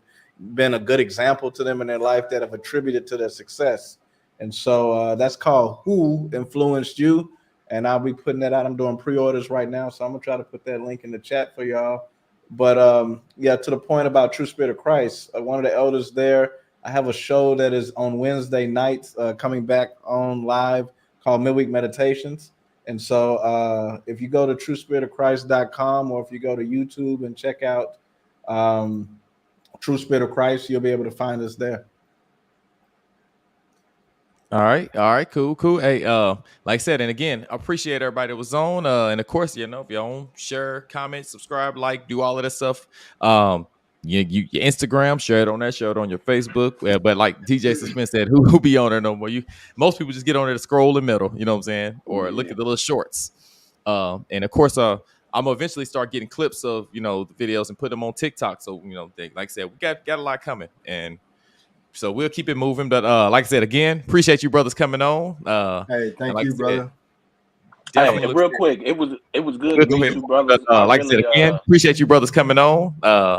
been a good example to them in their life that have attributed to their success. And so that's called Who Influenced You? And I'll be putting that out. I'm doing pre-orders right now, so I'm gonna try to put that link in the chat for y'all. But yeah, to the point about True Spirit of Christ, one of the elders there, I have a show that is on Wednesday nights coming back on live called Midweek Meditations. And so if you go to truespiritofchrist.com or if you go to YouTube and check out True Spirit of Christ, you'll be able to find us there. All right, cool. Hey, like I said, and again, I appreciate everybody that was on. And of course, if you're on, share, comment, subscribe, like, do all of that stuff. Your Instagram, share it on that, share it on your Facebook. But like DJ Suspense said, who be on there no more? Most people just get on there to scroll in the middle, you know what I'm saying, or look at the little shorts. And of course, I'm gonna eventually start getting clips of the videos and put them on TikTok. So like I said, we got a lot coming, and so we'll keep it moving. But like I said, again, appreciate you brothers coming on. Hey, thank like you, brother. Hey, real quick, it was good to meet you, brothers. Like I said, again, appreciate you brothers coming on.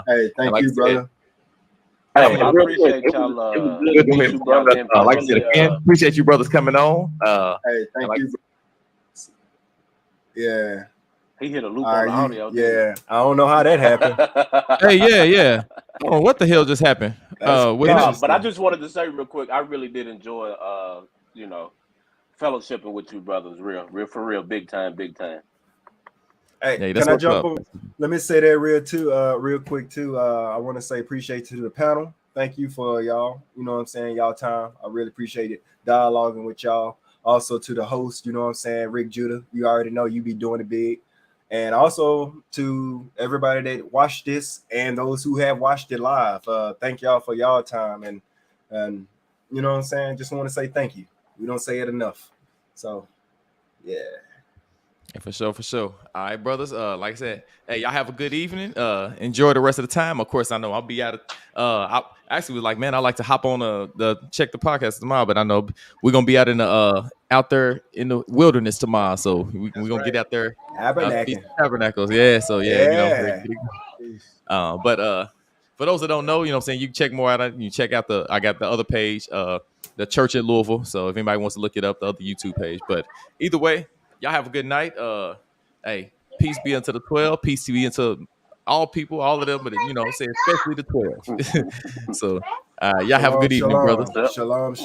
Hey, thank you, brother. Hey, I appreciate y'all. It was good to meet you, brother. Like I said, again, appreciate you brothers coming on. Hey, thank you. Yeah. He hit a loop on the audio. Yeah, I don't know how that happened. Hey, yeah. Oh, what the hell just happened? But I just wanted to say real quick, I really did enjoy, fellowshipping with you brothers, real for real, big time. Hey, can I jump on? Let me say that real quick too. I want to say appreciate to the panel. Thank you for y'all. You know what I'm saying? Y'all time. I really appreciate it. Dialoguing with y'all. Also to the host, you know what I'm saying? Rick Judah. You already know you be doing it big. And also to everybody that watched this and those who have watched it live. Thank y'all for y'all time. And you know what I'm saying? Just want to say thank you. We don't say it enough. So yeah. For sure. All right, brothers. Like I said, hey, y'all have a good evening. Enjoy the rest of the time. Of course, I know I'll be out of. I actually was like, man, I like to hop on the check the podcast tomorrow, but I know we're gonna be out in the out there in the wilderness tomorrow, so we're gonna get out there. Tabernacles, yeah. So yeah. But for those that don't know, you know what I'm saying, you can check more out. You check out I got the other page, the Church at Louisville. So if anybody wants to look it up, the other YouTube page. But either way. Y'all have a good night. Hey, peace be unto the 12. Peace be unto all people, all of them, but say especially the 12. So y'all have a good evening, brothers. Shalom.